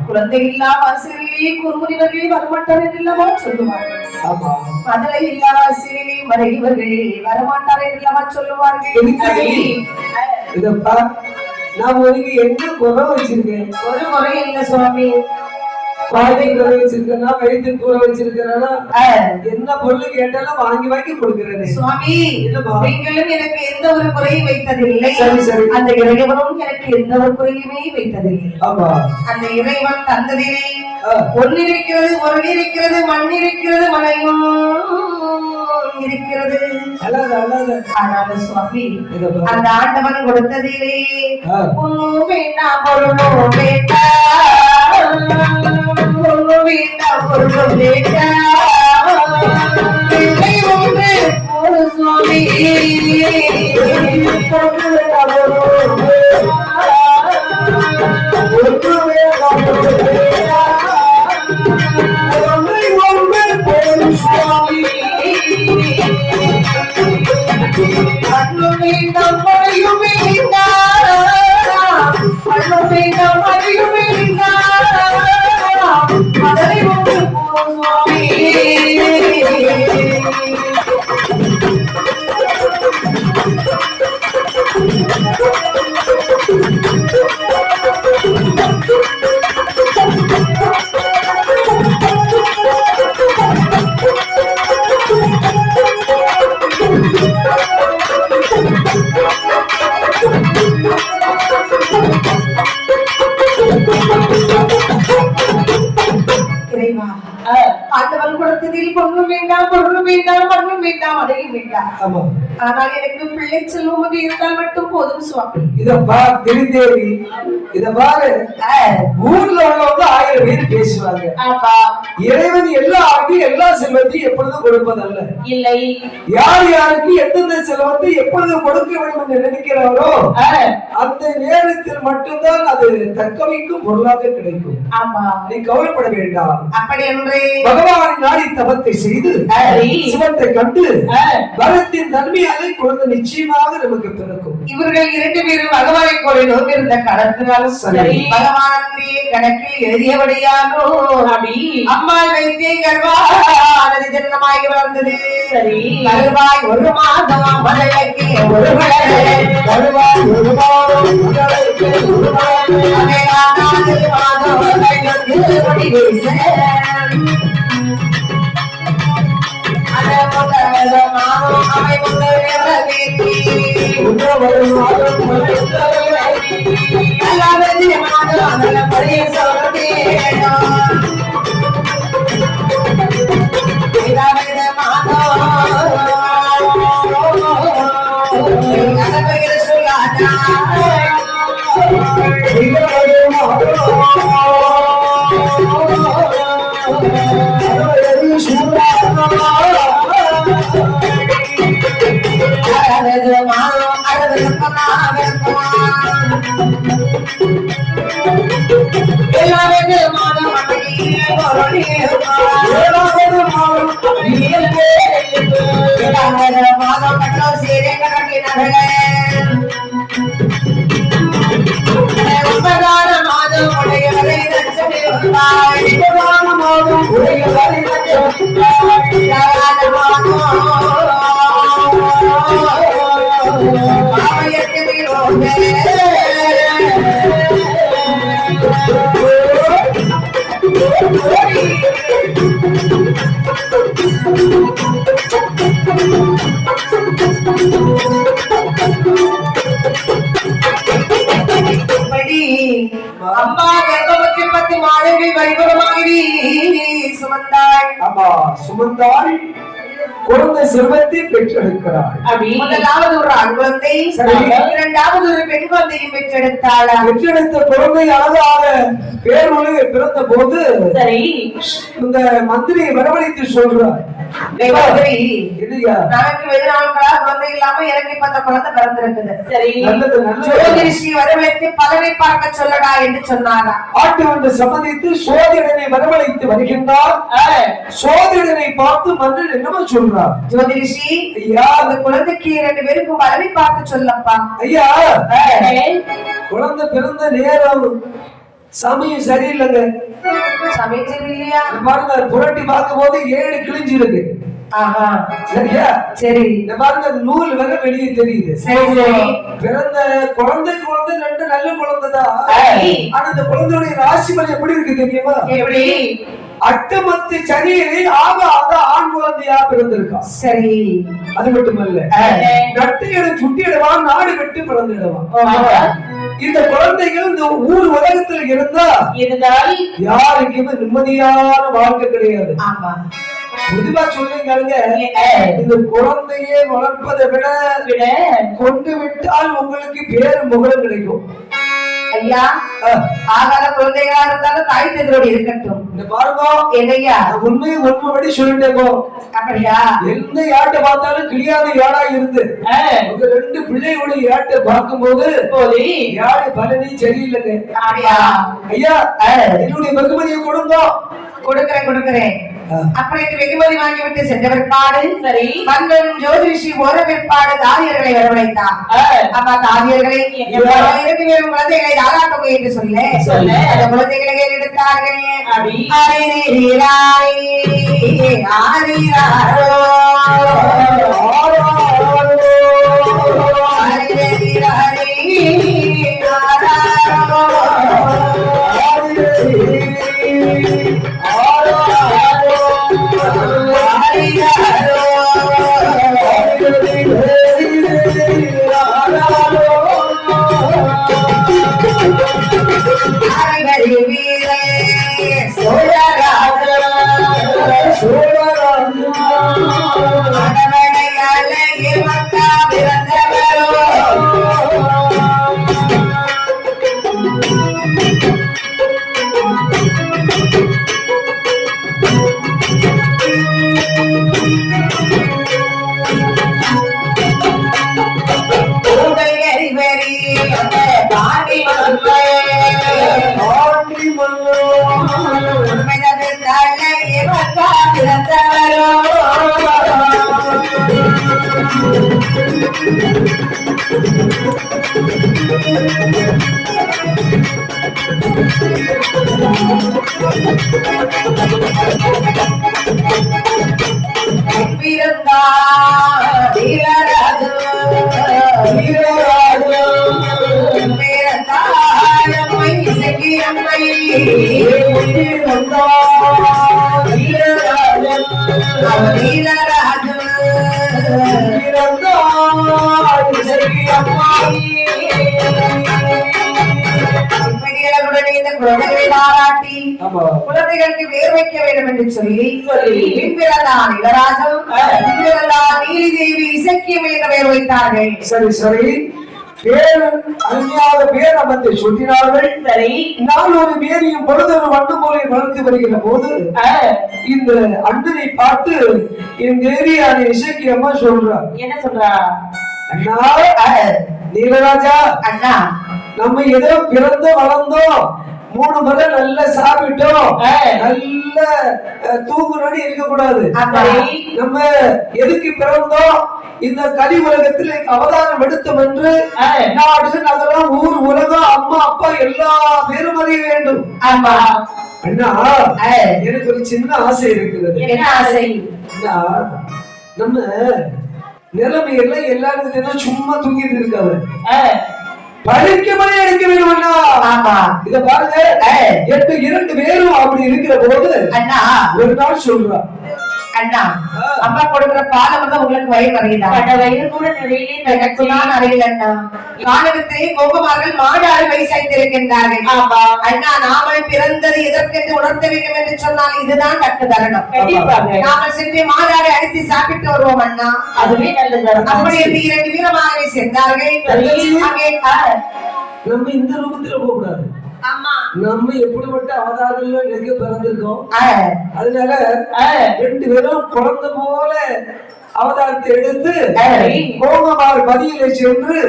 குழந்தை இல்லாம ஆசிரியை குறுமுனிவர்கள் வரமாட்டார் என்றல்லவா சொல்லுவார்கள். மதுரை இல்லாம ஆசிரியை மறைவர்கள் வரமாட்டார் என்றல்லவா சொல்லுவார்கள். நான் உனக்கு என்ன குறை வச்சிருக்கேன்? ஒரு முறை இல்ல சுவாமி. பாதை குறை வச்சிருக்கா, வயிற்று கூற வச்சிருக்கிறா, என்ன பொருள் கேட்டாலும் வாங்கி வாங்கி கொடுக்கிறேன் சுவாமி. நீங்களும் எனக்கு எந்த ஒரு குறையும் வைத்ததில்லை. அந்த இறைவனும் எனக்கு எந்த ஒரு குறையுமே வைத்ததில்லை. அந்த இறைவன் தந்ததிலே ஒன்னிருக்கிறது, பொருள் இருக்கிறது, மண் இருக்கிறது, மலையும் இருக்கிறது. ஆனாலும் சுவாமி அந்த ஆண்டவன் கொடுத்ததிலே ஒன்னும் வேண்டாம், பொருளும் வேண்டாம், பொருளும் வேண்டாம், பொருளும் வேண்டாம். ஒன்று ஒரு சுவாமி ஆண்டவன் கொடுத்ததில் பொருளும் வேண்டாம், பொருளும் வேண்டாம், மண்ணும் வேண்டாம், அதையும் வேண்டாம். ஆனால் எனக்கு பிள்ளை செல்வம் இருந்தால் மட்டும் போதும் சுவாமி. இத பாரு திருந்தேவி, இத பாரு, ஊர்ல உள்ளவங்க 1000 பேர் பேசுவாங்க. இறைவன் எல்லாருக்கும் எல்லா செல்வத்தையும் எப்பொழுதும் கொடுப்பதல்ல. இல்லை, யார் யாருக்கு எந்தெந்த செல்வத்தை எப்பொழுது கொடுக்க வேண்டும் என்று நினைக்கிறாரோ அந்த நேரத்தில் மட்டும்தான் அது தக்க வைக்கும் பொருளாக கிடைக்கும். நீ கவலைப்பட வேண்டாம். அப்படி என்று பகவான் நாடி தபத்தை செய்து சிவத்தை கண்டு வரத்தின் தன்மையாக குழந்தை நிச்சயமாக நமக்கு பிறக்கும். இவர்கள் 2 பேரும் பகவானை கோரினோம் இருந்த கடத்தினாலும் சரி, பகவான் கணக்கில் எழுதியபடியானோ அப்படி அம்மா வைத்தே கர்வானது ஜென்மமாகி வளர்ந்தது. சரி, கருவாய் 1 மாதம் மலைக்கு 1 மலர், கருவாய் 1 மாதம் மலைக்கு 1 மலர், அம்மா கர்ப்பவதி 10 மாதங்கள் வைபவமாகி சுமந்தாள். அம்மா சுமந்தாள் குழந்தை செல்வத்தை பெற்றெடுக்கிறாள். முதலாவது ஒரு ஆண் குழந்தை, இரண்டாவது ஒரு பெண் குழந்தையும் பெற்றெடுத்தாள். பெற்றெடுத்த குழந்தை அழகாக பேரொழிவு பிறந்த போது சரி இந்த மந்திரியை வரவழைத்து சொல்றார், நமக்கு வெகு நாட்களாக குழந்தை இல்லாம எனக்கு இப்ப அந்த குழந்தை பிறந்திருக்குது. சரி, ஜோதிஷி வரவழைத்து பலனை பார்க்க சொல்லடா என்று சொன்னாரா. ஆட்டு வந்து சம்மதித்து சோதிடனை வரவழைத்து வருகின்றார். சோதிடனை பார்த்து மன்னன் என்னமா சொல்றார், ஜோதிஷி ஐயா அந்த குழந்தைக்கு 2 பேருக்கும் பலனை பார்த்து சொல்லப்பா. ஐயா குழந்தை பிறந்த நேரம் சமயம் சரியில்லைங்க. சமயம் சரியில்லையா? பாருங்க புரட்டி பார்க்கும் போது 7 கிழிஞ்சிருக்கு. ஆஹா சரியா? சரி. இந்த பாருங்க அது நூல் வரை வெளியே தெரியுது. சரி சரி. பிறந்த குழந்தை 2 நல்ல குழந்தைதான். ஆனா அந்த குழந்தையுடைய ராசி பலன் எப்படி இருக்கு தெரியுமா? எப்படி? அட்டமத்து சனியில் ஆகாத ஆண் குழந்தையா பிறந்திருக்கான். சரி. அது மட்டுமல்ல, நட்டு எடு சுட்டிடுவான், நாடு விட்டு பிறந்திடுவான். இந்த குழந்தைகள் இந்த ஊர் உலகத்தில் இருந்தால் யாருக்குமே நிம்மதியான வாழ்க்கை கிடையாது. ஆமா. பொதுவா சொல்லுங்க, இந்த குழந்தையை வளர்ப்பதை விட கொண்டு விட்டால் உங்களுக்கு பேரு முகரம் கிடைக்கும். ஐயா, ஆகாத குழந்தைகளா இருந்தாலும் தாய் தந்தையோடு இருக்கட்டும். இந்த பாருங்க என்னையா உண்மையை உண்மைப்படி சொல்லிட்டேங்கோ. அப்படியா? எந்த யாட்டை பார்த்தாலும் கிளியாத யாடா இருந்து உங்க 2 பிள்ளைகளுடைய யாட்டை பார்க்கும் போது யாரு பலனி சரியில்லைங்க. ஐயா என்னுடைய வெகுமதியை கொடுக்கிறேன். அப்படி வெகுமதி வாங்கிவிட்டு சென்ற பிற்பாடு சரி மன்னன் ஜோதிஷி ஒரு பிற்பாடு தாதியர்களை வரவழைத்தார். அப்ப தாதியர்களை குழந்தைகளை தாராட்டங்க என்று சொல்ல அந்த குழந்தைகளை எடுத்தார்கள். பாராட்டி குழந்தைகளுக்கு பேர் வைக்க வேண்டும் என்று சொல்லி பிறந்தான் இளராஜன், நீலி தேவி இசக்கியம் என்ற பெயர் வைத்தார்கள். சரி சரி. அருமையாக பேர் அமைத்து சுட்டினார்கள். சரி. நான் ஒரு மேரியும் பொழுதொரு வண்டு போல வளர்த்து வருகிற போது இந்த அண்ணனை பார்த்து என் தேவியான இசக்கியம்மா சொல்றார். என்ன சொல்றா? அண்ணா நீலராஜா, அண்ணா நம்ம ஏதோ பிறந்து வளர்ந்தோம், 3 முறை நல்லா சாப்பிட்டோம், நல்ல தூங்குறோன்னு இருக்க கூடாது. நம்ம எதுக்கு பிறந்தோம்? இந்த கலி உலகத்தில் அவதாரம் எடுத்தோம் என்று நாடு நகரம் ஊர் உலகம் அம்மா அப்பா எல்லா பேரும் அறிய வேண்டும். ஆமா அண்ணா, எனக்கு ஒரு சின்ன ஆசை இருக்கிறது. என்ன ஆசை? நம்ம நிலைமையில எல்லாரும் சும்மா தூங்கிட்டு இருக்காது, படிக்க மணி அடிக்க வேண்டும். ஆமா, இத பாருங்க, 2 பேரும் அப்படி இருக்கிற போது அண்ணா ஒரு நாள் சொல்றா, அண்ணா அம்மா கொடுக்கிற பாலை வந்து உங்களுக்கு வயிறு அறியுதா? வயிறு கூட அறியல அண்ணா. காலகத்தை கோபமார்கள் மாடு அறுவை செய்திருக்கின்றார்கள். அண்ணா நாமல் பிறந்தது எதற்கென்று உணர்த்த வேண்டும் என்று சொன்னால் இதுதான் தக்க தருணம். நாமல் சென்று மாடாரை அடித்து சாப்பிட்டு வருவோம் அண்ணா, அதுவே நல்லது. அப்படி என்று 2 வீரமாகவே சென்றார்கள். நம்ம இந்த ரூபத்துல போக கூடாது. நம்ம எப்படிப்பட்ட அவதாரங்கள் எங்க பிறந்திருக்கோம், அதனால 2 பேரும் குழந்தை போல அவதாரத்தை எடுத்து கோமமார் பதியிலே சென்று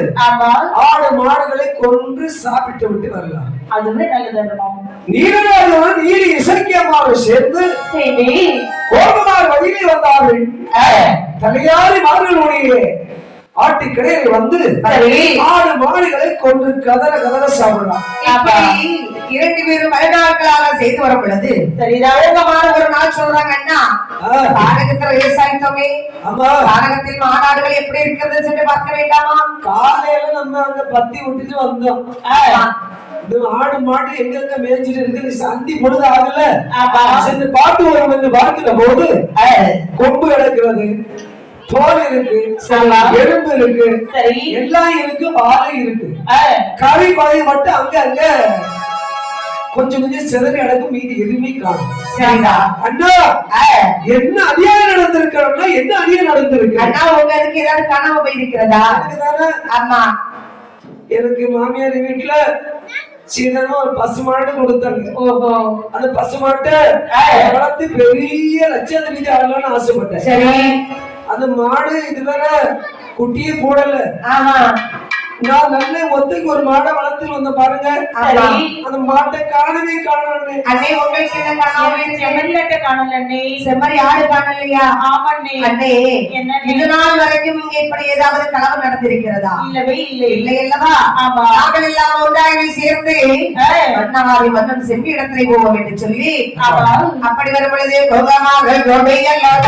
ஆடு மாடுகளை கொன்று சாப்பிட்டு விட்டு வரலாம். அதுவே நல்லது. நீலராஜனும் நீலி இசக்கியம்மாவை சேர்ந்து கோமமார் பதியிலே வந்தார்கள். தலையாரி மார்களுடைய ஆட்டுக்கடையில் வந்து ஆடு மாடுகளை கொண்டு கதற கதற சாப்பிடலாம். 2 பேரும் மறுநாட்களாக செய்து வரும் பொழுது சரிதான ஒரு நாள் சொல்றாங்க அண்ணா காரகத்துல விவசாயித்தோமே காரகத்தில் மாநாடுகள் எப்படி இருக்கிறது சென்று பார்க்க வேண்டாமா? காலையில நம்ம அங்க பத்தி விட்டுட்டு வந்தோம். இந்த ஆடு மாடு எங்க மேய்ச்சிட்டு இருக்கு, சந்தி பொழுது ஆகல சென்று பாட்டு வரும் என்று பார்க்கிற போது கொம்பு கிடக்கிறது, தோல் இருக்கு, எலும்பு இருக்கு, எல்லாம் இருக்கு, வாழை இருக்கு, கறி பாதை மட்டும் அங்க அங்க கொஞ்சம் கொஞ்சம் சிதறி அடக்கும், மீதி எதுவுமே காணும். அண்ணா என்ன அநியாயம் நடந்திருக்கிறோம்னா என்ன அநியாயம் நடந்திருக்கு அண்ணா? உங்களுக்கு ஏதாவது காணாம போயிருக்கிறதா? ஆமா, எனக்கு மாமியார் வீட்டுல சீதனமா ஒரு பசுமாடு கொடுத்தாங்க. அந்த பசுமாட்டை வளர்த்து பெரிய லட்சாதிபதி ஆகலாம்னு ஆசைப்பட்டேன். சரி, அந்த மாடு இதுவர குட்டியே போடல. நான் நல்ல ஒத்தைக்கு ஒரு மாடை வளர்த்து வந்த பாருங்க, அந்த மாட்டை காணவே காணல. அண்ணே உங்களுக்கு என்ன காணாம? செம்மறியாட்டை காணல அண்ணே. செம்மறி ஆடு காணலையா? ஆமாண்ணே. அண்ணே இது நாள் வரைக்கும் இங்க இப்படி ஏதாவது கலவரம் நடந்திருக்கிறதா? இல்லவே இல்லை. இல்லை அல்லவா? ஆமா. நாங்கள் எல்லாம் ஒன்றாக சேர்ந்து மன்னவாரி மன்னன் செம்பி இடத்திலே போவோம் என்று சொல்லி அப்படி வரும் பொழுது கோபமாக கோபையெல்லாம்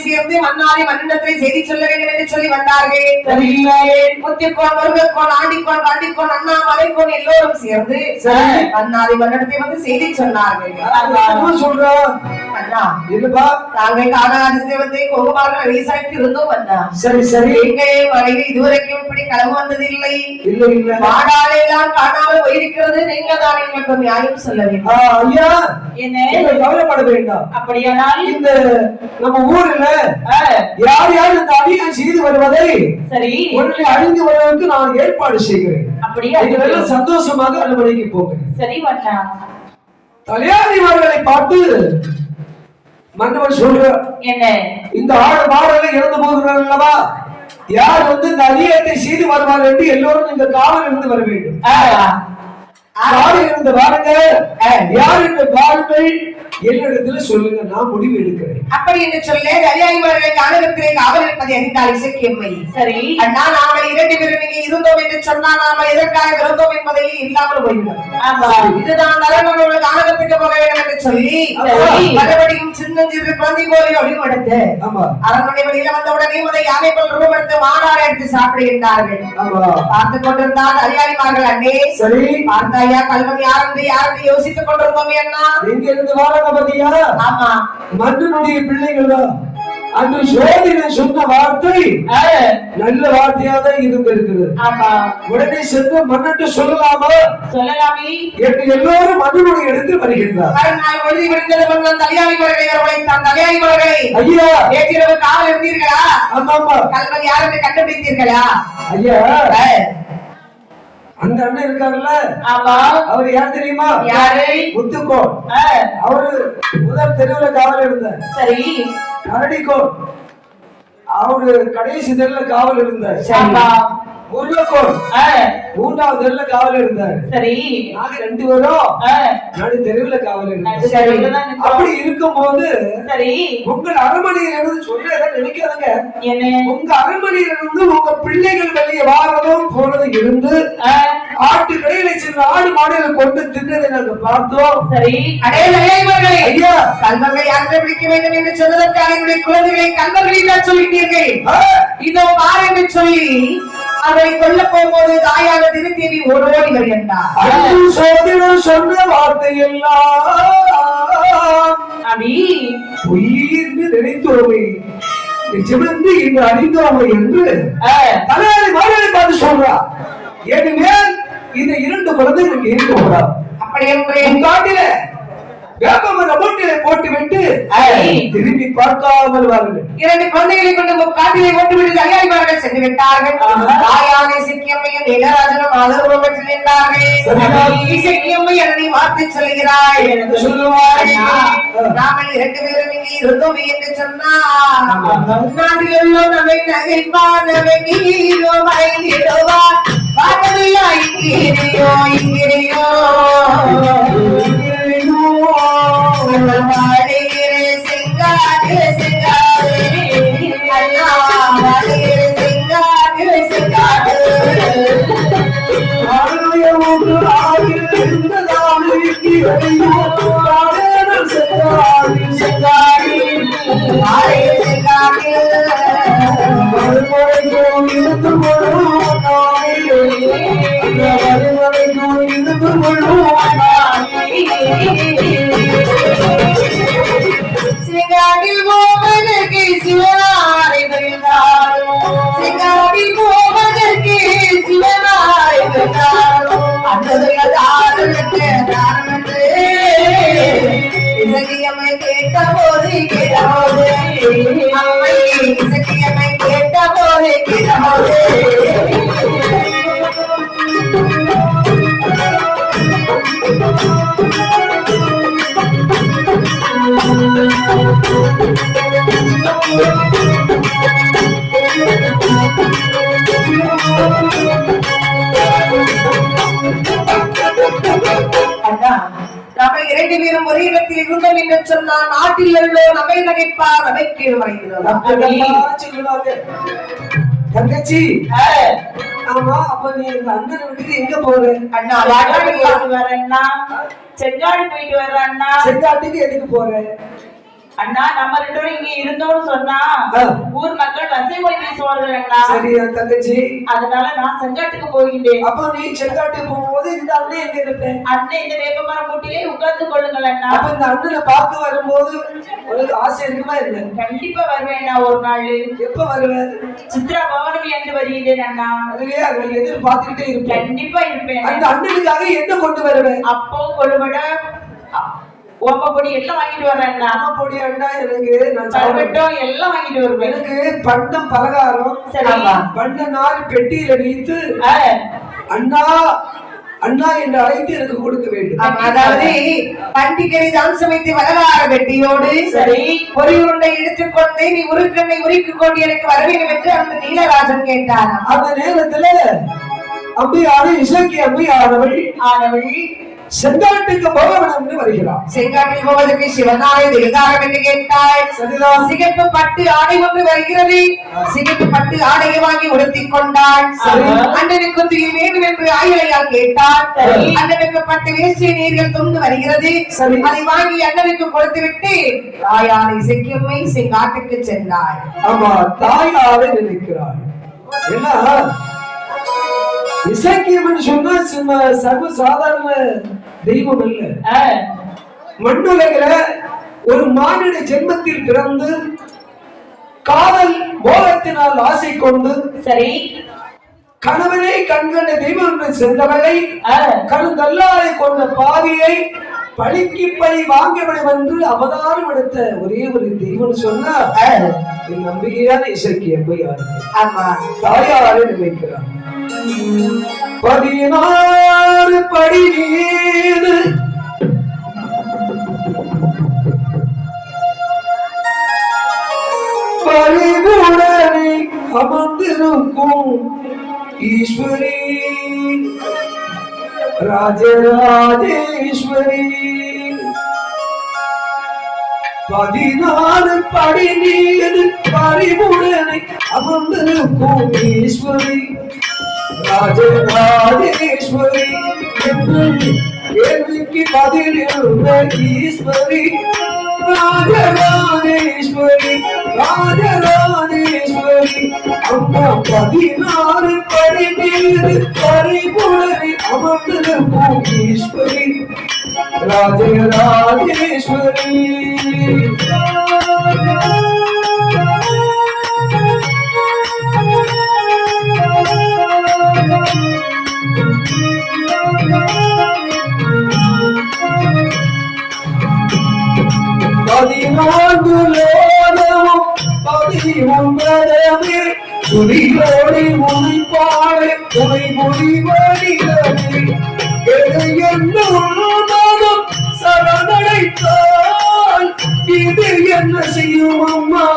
சேர்ந்து மன்னாரி மன்னனத்தை செய்தி சொல்ல வேண்டும் என்று சொல்லி வந்தார்கள். முத்திக்கோன், முருகக்கோன், ஆண்டிக்கோன், காண்டிக்கோன், அண்ணாமலைக்கோன் எல்லோரும் சேர்ந்து மன்னாரி மன்னனத்தை வந்து செய்தி சொன்னார்கள். அண்ணா தாங்கள் காணாதத்தை வந்து கோகுமார்கள் விவசாயத்தில் இருந்தோம் அண்ணா. சரி சரி, எங்கே மலையில் இதுவரைக்கும் இப்படி களவு வந்தது இல்லை. இல்லை இல்லை, மாடாலே எல்லாம் காணாமல் போயிருக்கிறது. நீங்க தான் எங்களுக்கு நியாயம் சொல்ல வேண்டும். ஐயா என்ன கவலைப்பட வேண்டாம். அப்படியானால் இந்த நம்ம ஊர்ல யார் யார் இந்த அநியாயம் செய்து வருவதை சரி உடனே அழிந்து வருவதற்கு நான் ஏற்பாடு செய்கிறேன். அப்படியே இதெல்லாம் சந்தோஷமாக அனுமதிக்கு போகிறேன். சரி மன்னா. தலையாரிமார்களை பார்த்து மன்னவர் சொல்ற என்ன, இந்த ஆடு மாடெல்லாம் இறந்து போகிறார்கள் அல்லவா, யார் வந்து இந்த அநியாயத்தை செய்து வருவார் என்று எல்லோரும் இந்த காவல் இருந்து வர வேண்டும். இருந்து வாருங்க, யார் இந்த பாருங்கள் என்னிடத்துல சொல்லுங்க, நான் முடிவு எடுக்கிறேன். அப்படி என்று சொல்ல அதிகாரிகளை காணகத்திலே காவல் இருப்பதை அறிந்தால் இசைக்கியம்மை. சரி அண்ணா, நாங்கள் 2 பேரும் இங்கே இருந்தோம் என்று சொன்னால் நாம எதற்காக இருந்தோம் என்பதை இல்லாமல் போய்விடும். இதுதான் தலைவர்களோட காணகத்துக்கு போக வேண்டும் என்று சொல்லி மறுபடியும் சின்னஞ்சிறு குழந்தை கோரி ஒளிமடுத்து அரண்மனை வழியில வந்த உடனே முதல் யானை போல் ரூபடுத்து மாநாடு எடுத்து சாப்பிடுகின்றார்கள். பார்த்து கொண்டிருந்தால் அதிகாரிமார்கள் அண்ணே சரி பார்த்தா ஐயா கல்வன் யாருன்னு யோசித்துக் கொண்டிருந்தோமே அண்ணா. எங்க இருந்து வாழ பத்தியா? ஆமா, மன்னனுடைய பிள்ளைகள் தான். அந்த சோதிடன் சொன்ன வார்த்தை நல்ல வார்த்தையா தான் இருந்திருக்குது. ஆமா, உடனே சென்று மன்னன்ட்டு சொல்லலாமா? சொல்லலாமே என்று எல்லோரும் மன்னனுடைய இடத்தில் வருகின்றார். எழுதி விடுந்தது மன்னன் தலையாரிமார்களை வரவழைத்தான். தலையாரிமார்களை ஐயா நேற்றிரவு காவல் இருந்தீர்களா? ஆமா. கல்வன் யாருன்னு கண்டுபிடித்தீர்களா? ஐயா அந்த அண்ணன் இருக்காருல்ல, அவர் யார் தெரியுமா? யாரு? முத்துக்கோன். அவரு முதல் தெருவுல காவல் இருந்தார். சரி. கரடிக்கோன் அவரு கடைசி தெருவுல காவல் இருந்தார். முருகோன் மூன்றாவது தெருல காவல் இருந்தாரு. சரி, நாங்க 2 பேரும் நடு தெருவுல காவல் இருந்தோம். அப்படி இருக்கும்போது சரி, உங்கள் அரண்மனையில இருந்து சொல்ல நினைக்காதங்க. உங்க அரண்மனையில இருந்து உங்க பிள்ளைகள் வெளியே வாரதும் போனது இருந்து ஆட்டு கடையில சின்ன ஆடு மாடுகளை கொண்டு தின்னதை நாங்க பார்த்தோம். சரி, ஐயா கல்வர்களை அன்று பிடிக்க வேண்டும் என்று சொன்னதற்காக என்னுடைய குழந்தைகளை கல்வர்களில் சொல்லிட்டீர்கள். இதோ பார் என்று சொல்லி அவரை கொல்ல போகும்போது தாயாக திருத்தேவி ஓடோடி வருகின்றார். சொன்ன வார்த்தை எல்லாம் அப்படி உயிர்ந்து நினைத்தோமே நிஜமிருந்து இன்று அறிந்தோமே என்று தலையாரி மாடுகளை பார்த்து சொல்றா. ஏனெனில் இந்த 2 குழந்தைகளுக்கு இருக்கக்கூடாது. அப்படி என்று காட்டில போட்டு விட்டு திரும்பி பார்க்காமல் வாருங்கள். 2 குழந்தைகளை கொண்டு காட்டிலே போட்டுவிட்டு தயாரிப்பார்கள் சென்று விட்டார்கள். தாயான இசைக்கியம்மையும் இளராஜனும் ஆதரவு பெற்று நின்றார்கள். இசைக்கியம்மை என்னை வார்த்தை சொல்கிறாய் என்று சொல்லுவார். நாமல் 2 பேரும் இங்கே இருந்தோம் என்று சொன்னார். நாட்டில் எல்லாம் நம்மை நகைப்பார், நம்மை நீரோ மறைந்திடுவார். வாட்டவில்லா இங்கிரியோ இங்கிரியோ சிங்காடு சிங்காடு சிங்காடு சிங்காடு சிங்காடில் போவதற்கு சிவனாரை இருந்தாலும் சிங்காடில் போவதற்கு சிவனாரை இருந்தாலும் இசையம்மை கேட்ட போது அம்மை இசையம்மை கேட்ட போது நம்ம 2 பேரும் ஒரே இடத்தில் இருந்தோம் என்று சொன்னால் நாட்டில் உள்ளோ நம்மை நகைப்பார் அதை கீழ் மறைகிறோம். தங்கச்சி ஆமா, அப்ப நீ இந்த அண்ணனை விட்டுட்டு எங்க போற? அண்ணா வரேன்னா செங்காடு போயிட்டு வர்றேன்னா. செங்காட்டுக்கு எதுக்கு போற? அண்ணா நம்ம 2 பேரும் இங்க இருந்தோம்னு சொன்னா ஊர் மக்கள் வசை மொழி பேசுவார்கள் அண்ணா. சரியா தங்கச்சி, அதனால நான் செங்காட்டுக்கு போகின்றேன். அப்ப நீ செங்காட்டுக்கு போகும்போது இந்த அண்ணன் எங்க இருப்பேன்? அண்ணன் இந்த வேப்பமரம் மூட்டிலே உட்கார்ந்து கொள்ளுங்கள் அண்ணா. அப்ப இந்த அண்ணனை பார்க்க வரும்போது உனக்கு ஆசை இருக்குமா என்ன? கண்டிப்பா வருவேன் அண்ணா. ஒரு நாள் எப்ப வருவேன்? சித்ரா பௌர்ணமி என்று வருகிறேன் அண்ணா. அதுவே அதை எதிர்பார்த்துக்கிட்டே இருப்பேன். கண்டிப்பா இருப்பேன். அந்த அண்ணனுக்காக என்ன கொண்டு வருவேன்? அப்போ கொழுவட ஓம பொடி எல்லாம் வாங்கிட்டு வரேன். ஓம பொடி அண்ணா எனக்கு நான் சாப்பிட்டோம் எல்லாம் வாங்கிட்டு வருவேன். எனக்கு பண்டம் பலகாரம் பண்ண நாள் பெட்டியில வைத்து அண்ணா அண்ணா என்று அழைத்து எனக்கு கொடுக்க வேண்டும். அதாவது பண்டிகை தான் சமைத்து வளரார வெட்டியோடு சரி பொறி உருண்டை எடுத்துக்கொண்டு நீ உருக்கண்ணை உரிக்கு கொண்டு எனக்கு வர வேண்டும் என்று அந்த நீலராஜன் கேட்டார். அந்த நேரத்துல அம்பியாரு இசைக்கு அம்பியானவள் செங்காட்டுக்கு போகணும் வருகிறார். செங்காட்டில் போவதற்கு சிவனாரை எதிர்காரம் என்று கேட்டாள். சிகப்பு பட்டு ஆடை ஒன்று வருகிறது. சிகப்பு பட்டு ஆடையை வாங்கி உடுத்திக் கொண்டாள். அண்ணனுக்கு துயில் வேண்டும் என்று ஆயிலையால் கேட்டாள். அண்ணனுக்கு பட்டு வேஷ்டி நீர்கள் துண்டு வருகிறது. அதை வாங்கி அண்ணனுக்கு கொடுத்து விட்டு தாயாரை இசைக்கும்மை செங்காட்டுக்கு சென்றாள். ஆமா, தாயாரை நினைக்கிறாள். இசைக்கியம்னு சொன்னா சர்வ சாதாரண தெய்வம் அல்ல. மண்ணுலகில ஒரு மானிட ஜென்மத்தில் பிறந்து காதல் மோகத்தினால் ஆசை கொண்டு சரி கணவனை கண்கண்ட தெய்வம் என்று சென்றவளை கருங்கல்லாரை கொண்ட பாவியை பழிக்கு பழி வாங்க வேண்டும் என்று அவதாரம் எடுத்த ஒரே ஒரு தெய்வம் சொன்னா என் நம்பிக்கையான இசைக்கியம்மை யாரு? ஆமா, தாயாரை நினைக்கிறார். 16 படி மீது பறிவுடனே அமர்ந்திருக்கும் ஈஸ்வரி ராஜராஜேஸ்வரி 14 படி நீர் பரிபுடனை அமர்ந்திருக்கும் ஈஸ்வரி ராஜராஜேஸ்வரி கேள்விக்கு பதில் ஈஸ்வரி ராஜராஜேஸ்வரி ராஜராஜேஸ்வரி அம்மா 16 படி நீர் பரிபுடனை அமர்ந்திருக்கும் ஈஸ்வரி ராஜராஜேஸ்வரி துணியோடி முனைப்பாடு துணை மொழிவடிகளே என்னும் சரணடைத்தால் இது என்ன செய்யும் அம்மா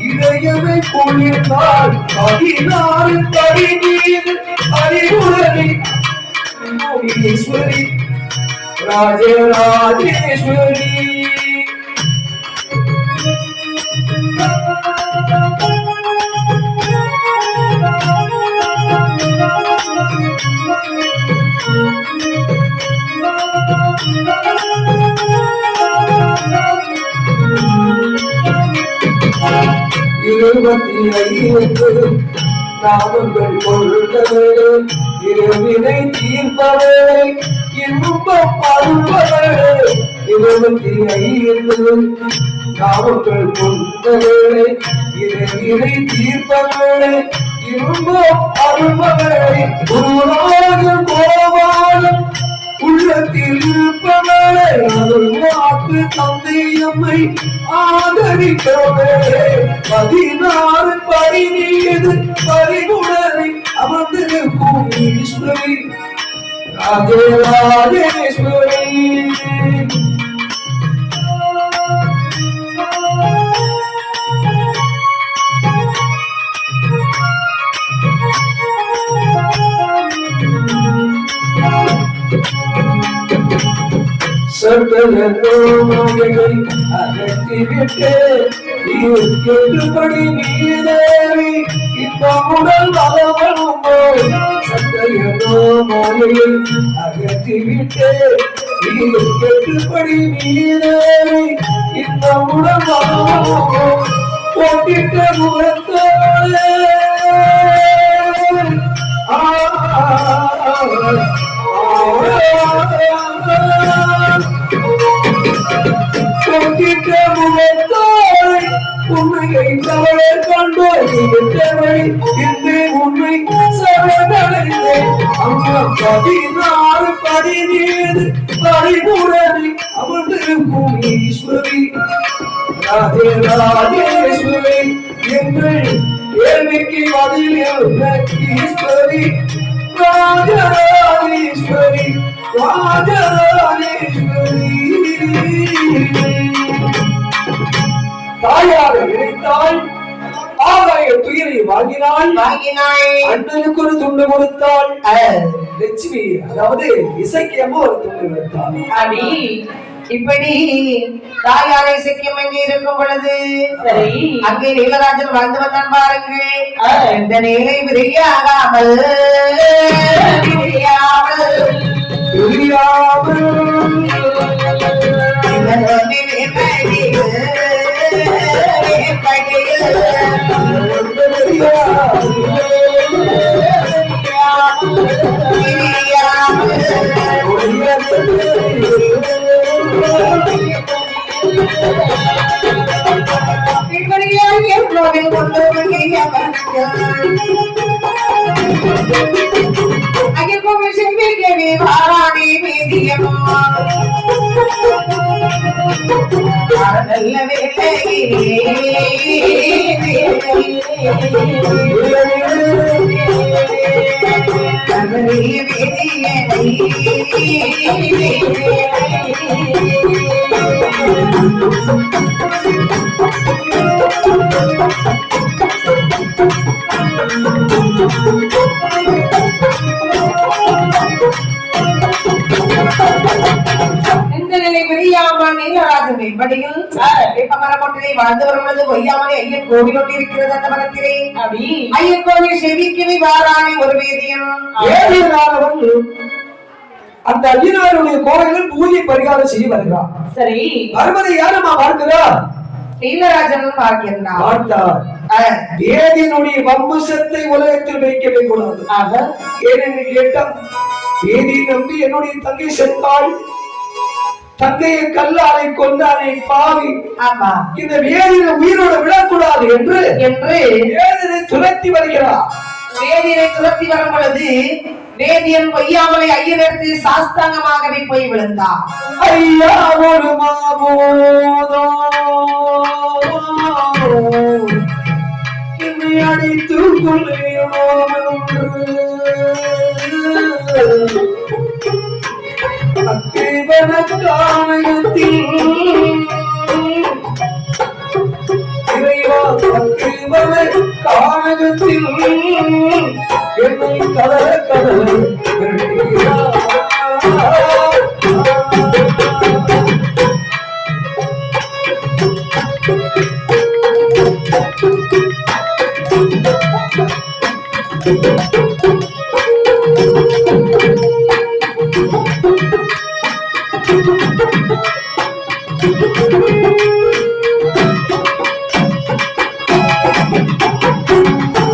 இதயமை பொழித்தால் 16 படி மீது அறிவுடனே ஈஸ்வரி ராஜராஜேஸ்வரி இருபத்தி 5 நாமங்கள் கொண்டவளே இருவினை தீர்ப்பவளே இன்பம் அருள்பவளே 25 நாமங்கள் கொண்டவளே இருவினை தீர்ப்பவளே இன்பம் அருள்பவளே குருவாகும் கோவாலும் உள்ளத்தில் இருப்பவளே அருள் வாக்கு தந்தையம்மை ஆதரிக்கவே 16 படி மீது பரிபுடனை அமர்ந்திருக்கும் ஈஸ்வரி ராஜராஜேஸ்வரி சட்டங்களை அகற்றிவிட்டு படி மீதேறி இந்த உடல் வளவனும்போ சட்டையோ மாலையை அகற்றிவிட்டு படி மீதேறி இந்த உடல் வளவனும்போ போட்டிட்ட முகத்தோடு உண்மையை தவறை கொண்டு இன்று உண்மை சரணடைந்தேன் அம்மா 16 படி மீது பரிபுடனை அமர்ந்திருக்கும் ஈஸ்வரி ராஜராஜேஸ்வரி எங்கள் கேள்விக்கு பதில் ஈஸ்வரி ராஜராஜேஸ்வரி ராஜராஜேஸ்வரி தாயாக நினைத்தால் ஆகாய துயிரை வாங்கினாள் அண்ணனுக்கு ஒரு துண்டு கொடுத்தாள் லட்சுமி அதாவது இசைக்கியமா ஒரு துண்டு கொடுத்தாள் அடி இப்படி தாயாரை இசைக்கியம் எங்கே இருக்கும் பொழுது சரி அங்கே நீலராஜன் வாழ்ந்து வந்தான் பாருங்கள் இந்த நிலை விரியாகாமல் நல்ல வேலை வாழ்ந்து வருவது பொய்யாமலே ஐயன் கோவில் ஒட்டி இருக்கிறது அந்த மரத்திலே அப்படி ஐயன் கோவில் செவிக்கு வாராணி ஒரு வேதியம் அந்த ஐயனாருடைய கோவிலில் பூஜை பரிகாரம் செய்ய வருகிறார். சரி, வருவதை யாருமா பார்க்கிறார்? நீலராஜன் பார்க்கிறார். பார்த்தார் வேதியினுடைய வம்சத்தை உலகத்தில் வைக்கவே கூடாது. ஏனென்று கேட்டால் வேதி நம்பி என்னுடைய தங்கை சென்றாள், தங்கையை கல்லாலை கொண்டானை பாவி, இந்த வேதியை உயிரோடு விடக்கூடாது என்று வேதியை துரத்தி வருகிறார். வேதியை துரத்தி வரும் பொழுது வேதியன் பொய்யாமலை ஐயனருக்கு சாஸ்தாங்கமாகவே போய் விழுந்தார். ஐயா ஒரு மாமோதோ என்னை அடித்து கொள்ளையோ அக்கிவனக்கானத்தில் இறைவா அக்கிவனக்கானத்தில் என்னை கதற கதற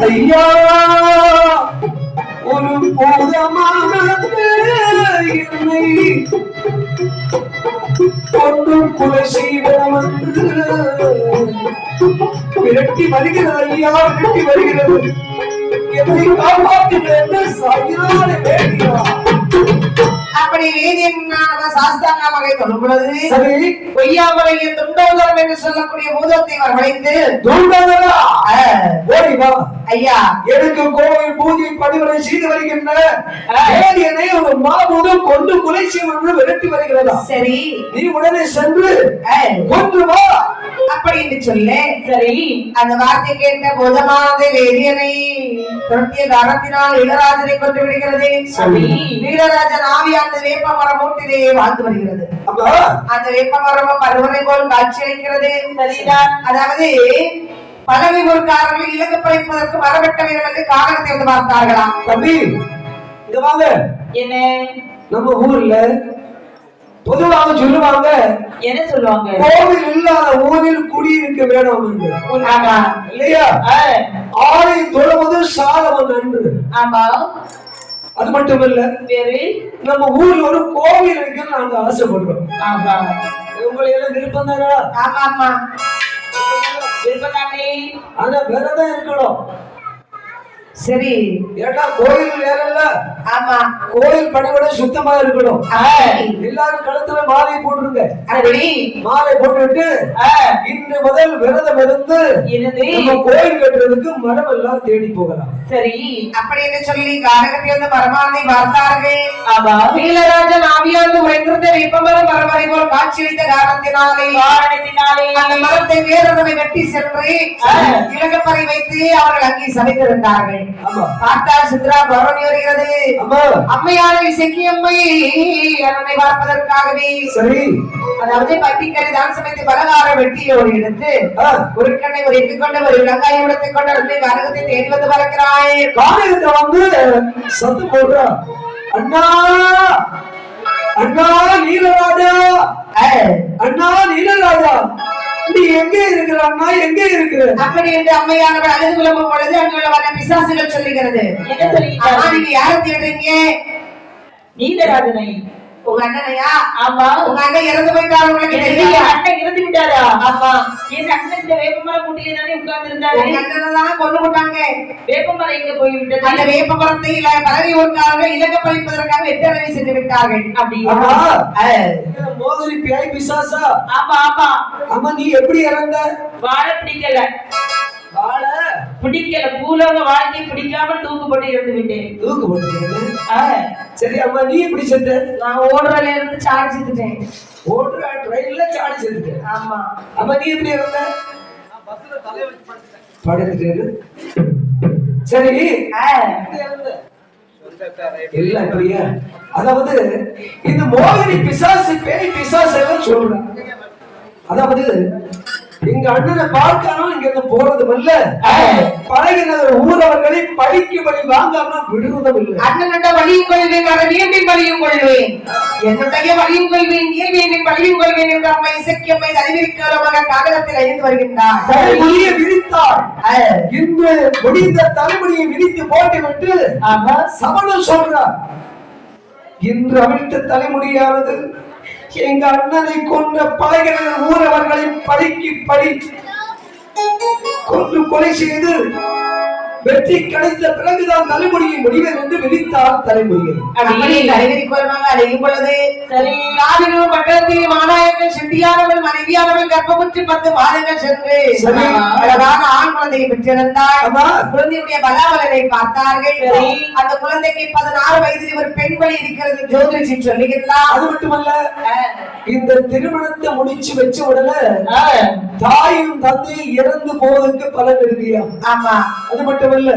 ஐயா ஒரு போதமான என்னை கொண்டு கொலை செய்வோம் விரட்டி வருகிறது. ஐயா விரட்டி வருகிறது, என்னை காப்பாற்றுகிறது சாயினாலே வேண்டினார். அப்படி வேதியன் சாஸ்தாங்கமாக சொல்லும் பொழுது பொய்யாமலை துண்டோதரம் என்று சொல்லக்கூடிய பூதத்தை வரவழைத்து ஐயா எனக்கு கோவில் பூஜை பணிவரை செய்து வருகின்ற வேதியனை ஒரு மாபூதம் கொண்டு கொலை செய்வது விரட்டி வருகிறதா? சரி, நீ உடனே சென்று கொன்று வா அப்படின்னு சொல்ல. சரி, அந்த வார்த்தை கேட்ட பூதமானது வேதியனை துரத்திய காரணத்தினால் இளராஜனை கொண்டு விடுகிறது. நீலராஜன் ஆவியான வேப்ப மரம் மூட்டிலே வாழ்ந்து வருகிறது. அந்த வேப்ப மரம் பருவனை போல் காட்சி அளிக்கிறது. சரிதான், அதாவது பதவி பொருட்காரர்கள் இலக்கு படைப்பதற்கு மரவெட்ட வீரர்களுக்கு காரணத்தை வந்து பார்த்தார்களாம். தம்பி இங்க வாங்க. என்ன நம்ம ஊர்ல பொதுவாக சொல்லுவாங்க, என்ன சொல்லுவாங்க? கோவில் இல்லாத ஊரில் குடியிருக்க வேணும் இல்லையா? ஆலை தொழுவது சாதவன் நன்று. ஆமா, அது மட்டும் இல்ல, நம்ம ஊர்ல ஒரு கோவில் இருக்குன்னு நாங்க ஆசைப்படுறோம். உங்களை எல்லாம் விருப்பம் தானா? ஆமா ஆமா விருப்பம் தானே, ஆனா வேறதான் இருக்கணும். சரி, ஏன்னா கோயில் வேற இல்ல. ஆமா, கோயில் பணிவிட சுத்தமா இருக்கணும். எல்லாரும் கழுத்துல மாலை போட்டுருங்க. மாலை போட்டுட்டு இன்று முதல் விரதம் இருந்து நம்ம கோயில் கட்டுறதுக்கு மரம் எல்லாம் தேடி போகலாம். சரி, அப்படின்னு சொல்லி காரகத்தை வந்து பரமானை பார்த்தார்கள். நீலராஜன் ஆவியாந்து உரைந்திருந்த வேப்பமரம் பரமரை போல் காட்சியளித்த காரணத்தினாலே அந்த மரத்தை வேறொருவை வெட்டி சென்று இலக்கப்பறை வைத்து அவர்கள் அங்கே சமைத்திருந்தார்கள். பார்த்தால் சித்ரா பௌர்ணமி வருகிறது. அம்மையான இசைக்கு அம்மை அண்ணனை பார்ப்பதற்காகவே சரி, அதாவது பட்டிக்கரை தான் சமைத்து பலகார வெட்டியோடு எடுத்து ஒரு கண்ணை ஒரு எட்டு கொண்ட ஒரு வெங்காயம் எடுத்துக் கொண்டு அன்னை வரகத்தை தேடி வந்து பார்க்கிறாய். காலையில வந்து சத்து போடுறா, அண்ணா அண்ணா நீலராஜா, அண்ணா நீலராஜா நீ எங்க இருக்கிற அண்ணா, எங்க இருக்கிற? அப்படி என்று அம்மையானவர் அழுது குழம்பும் பொழுது அங்குள்ள வர பிசாசுகள் சொல்லுகிறது. என்ன சொல்லி? நீங்க யாரை தேடுறீங்க? நீலராஜனை. உங்க அண்ணனையா? ஆமா. உங்க அண்ணன் இறந்து போயிட்டாரு, உங்களுக்கு தெரியும்? அண்ணன் இறந்து விட்டாரா? ஆமா. என் அண்ணன் இந்த வேப்பமரம் கூட்டிலே தானே உட்கார்ந்து இருந்தாரு. உங்க அண்ணனை தான் கொண்டு போட்டாங்க. வேப்பமரம் எங்க போய் விட்டது? அந்த வேப்பமரத்தை பதவி ஊர்க்காரர்கள் இலக்க பறிப்பதற்காக வெட்டரவை சென்று விட்டார்கள். அப்படியா? மோதலி பேய் பிசாசா? ஆமா ஆமா. அம்மா நீ எப்படி இறந்த? வாழ பிடிக்கல. வாழ பிடிக்கல, பூலோக வாழ்க்கை பிடிக்காம தூக்கு போட்டு இறந்து விட்டேன். தூக்கு போட்டு? சரி அம்மா நீ எப்படி செத்த? நான் ஓடுறதுல இருந்து சார்ஜ் செத்துட்டேன். ஓடுற ட்ரெயின்ல சார்ஜ் செத்துட்டேன். ஆமா. அம்மா நீ எப்படி இறந்த? நான் பஸ்ல தலைய வச்சு படுத்துட்டேன். சரி எல்லாம் இப்படியா? அதாவது இந்த மோகினி பிசாசு பேய் பிசாசு எல்லாம் சொல்றாங்க. அதாவது எங்க அண்ணனை பார்க்கணும் இங்க இருந்து போறதும் இல்ல, பழகினர் ஊரவர்களை படிக்கும்படி வாங்காம விடுவதும் இல்லை. அண்ணன் வழியும் கொள்வேன், அதை நீண்டின் வழியும் கொள்வேன், என்னுடைய வழியும் கொள்வேன், நீர்வேண்டின் வழியும் கொள்வேன் என்று அம்மை இசைக்கம்மை அறிவிக்கிறவங்க காகத்தில் அறிந்து வருகின்றார். தலைமுடியை விரித்தார். இன்று முடிந்த தலைமுடியை விரித்து போட்டுவிட்டு சமணம் சொல்றார். இன்று அவிழ்த்த தலைமுடியானது எங்க அண்ணனை கொன்ற பழகினர் ஊரவர்களை படிக்கு படி கொன்று கொலை செய்து வெற்றி கிடைத்த பிறகுதான் தலைமுடியை முடிவேன் என்று விதித்தார். தலைமுடியை அடையும் பொழுது மாநாயகன் செட்டியானவள் மனைவியானவள் கர்ப்பமுற்று 10 மாதங்கள் சென்று அழகான ஆண் குழந்தையை பெற்றிருந்தார். குழந்தையுடைய பலாபலனை பார்த்தார்கள். அந்த குழந்தைக்கு 16 வயதில் ஒரு பெண் வழி இருக்கிறது ஜோதிஷி சொல்லுகிறார். அது மட்டுமல்ல, இந்த திருமணத்தை முடிச்சு வச்ச உடனே தாயும் தந்தையும் இறந்து போவதற்கு பலன் இருக்கியா? ஆமா, அது மட்டுமல்ல,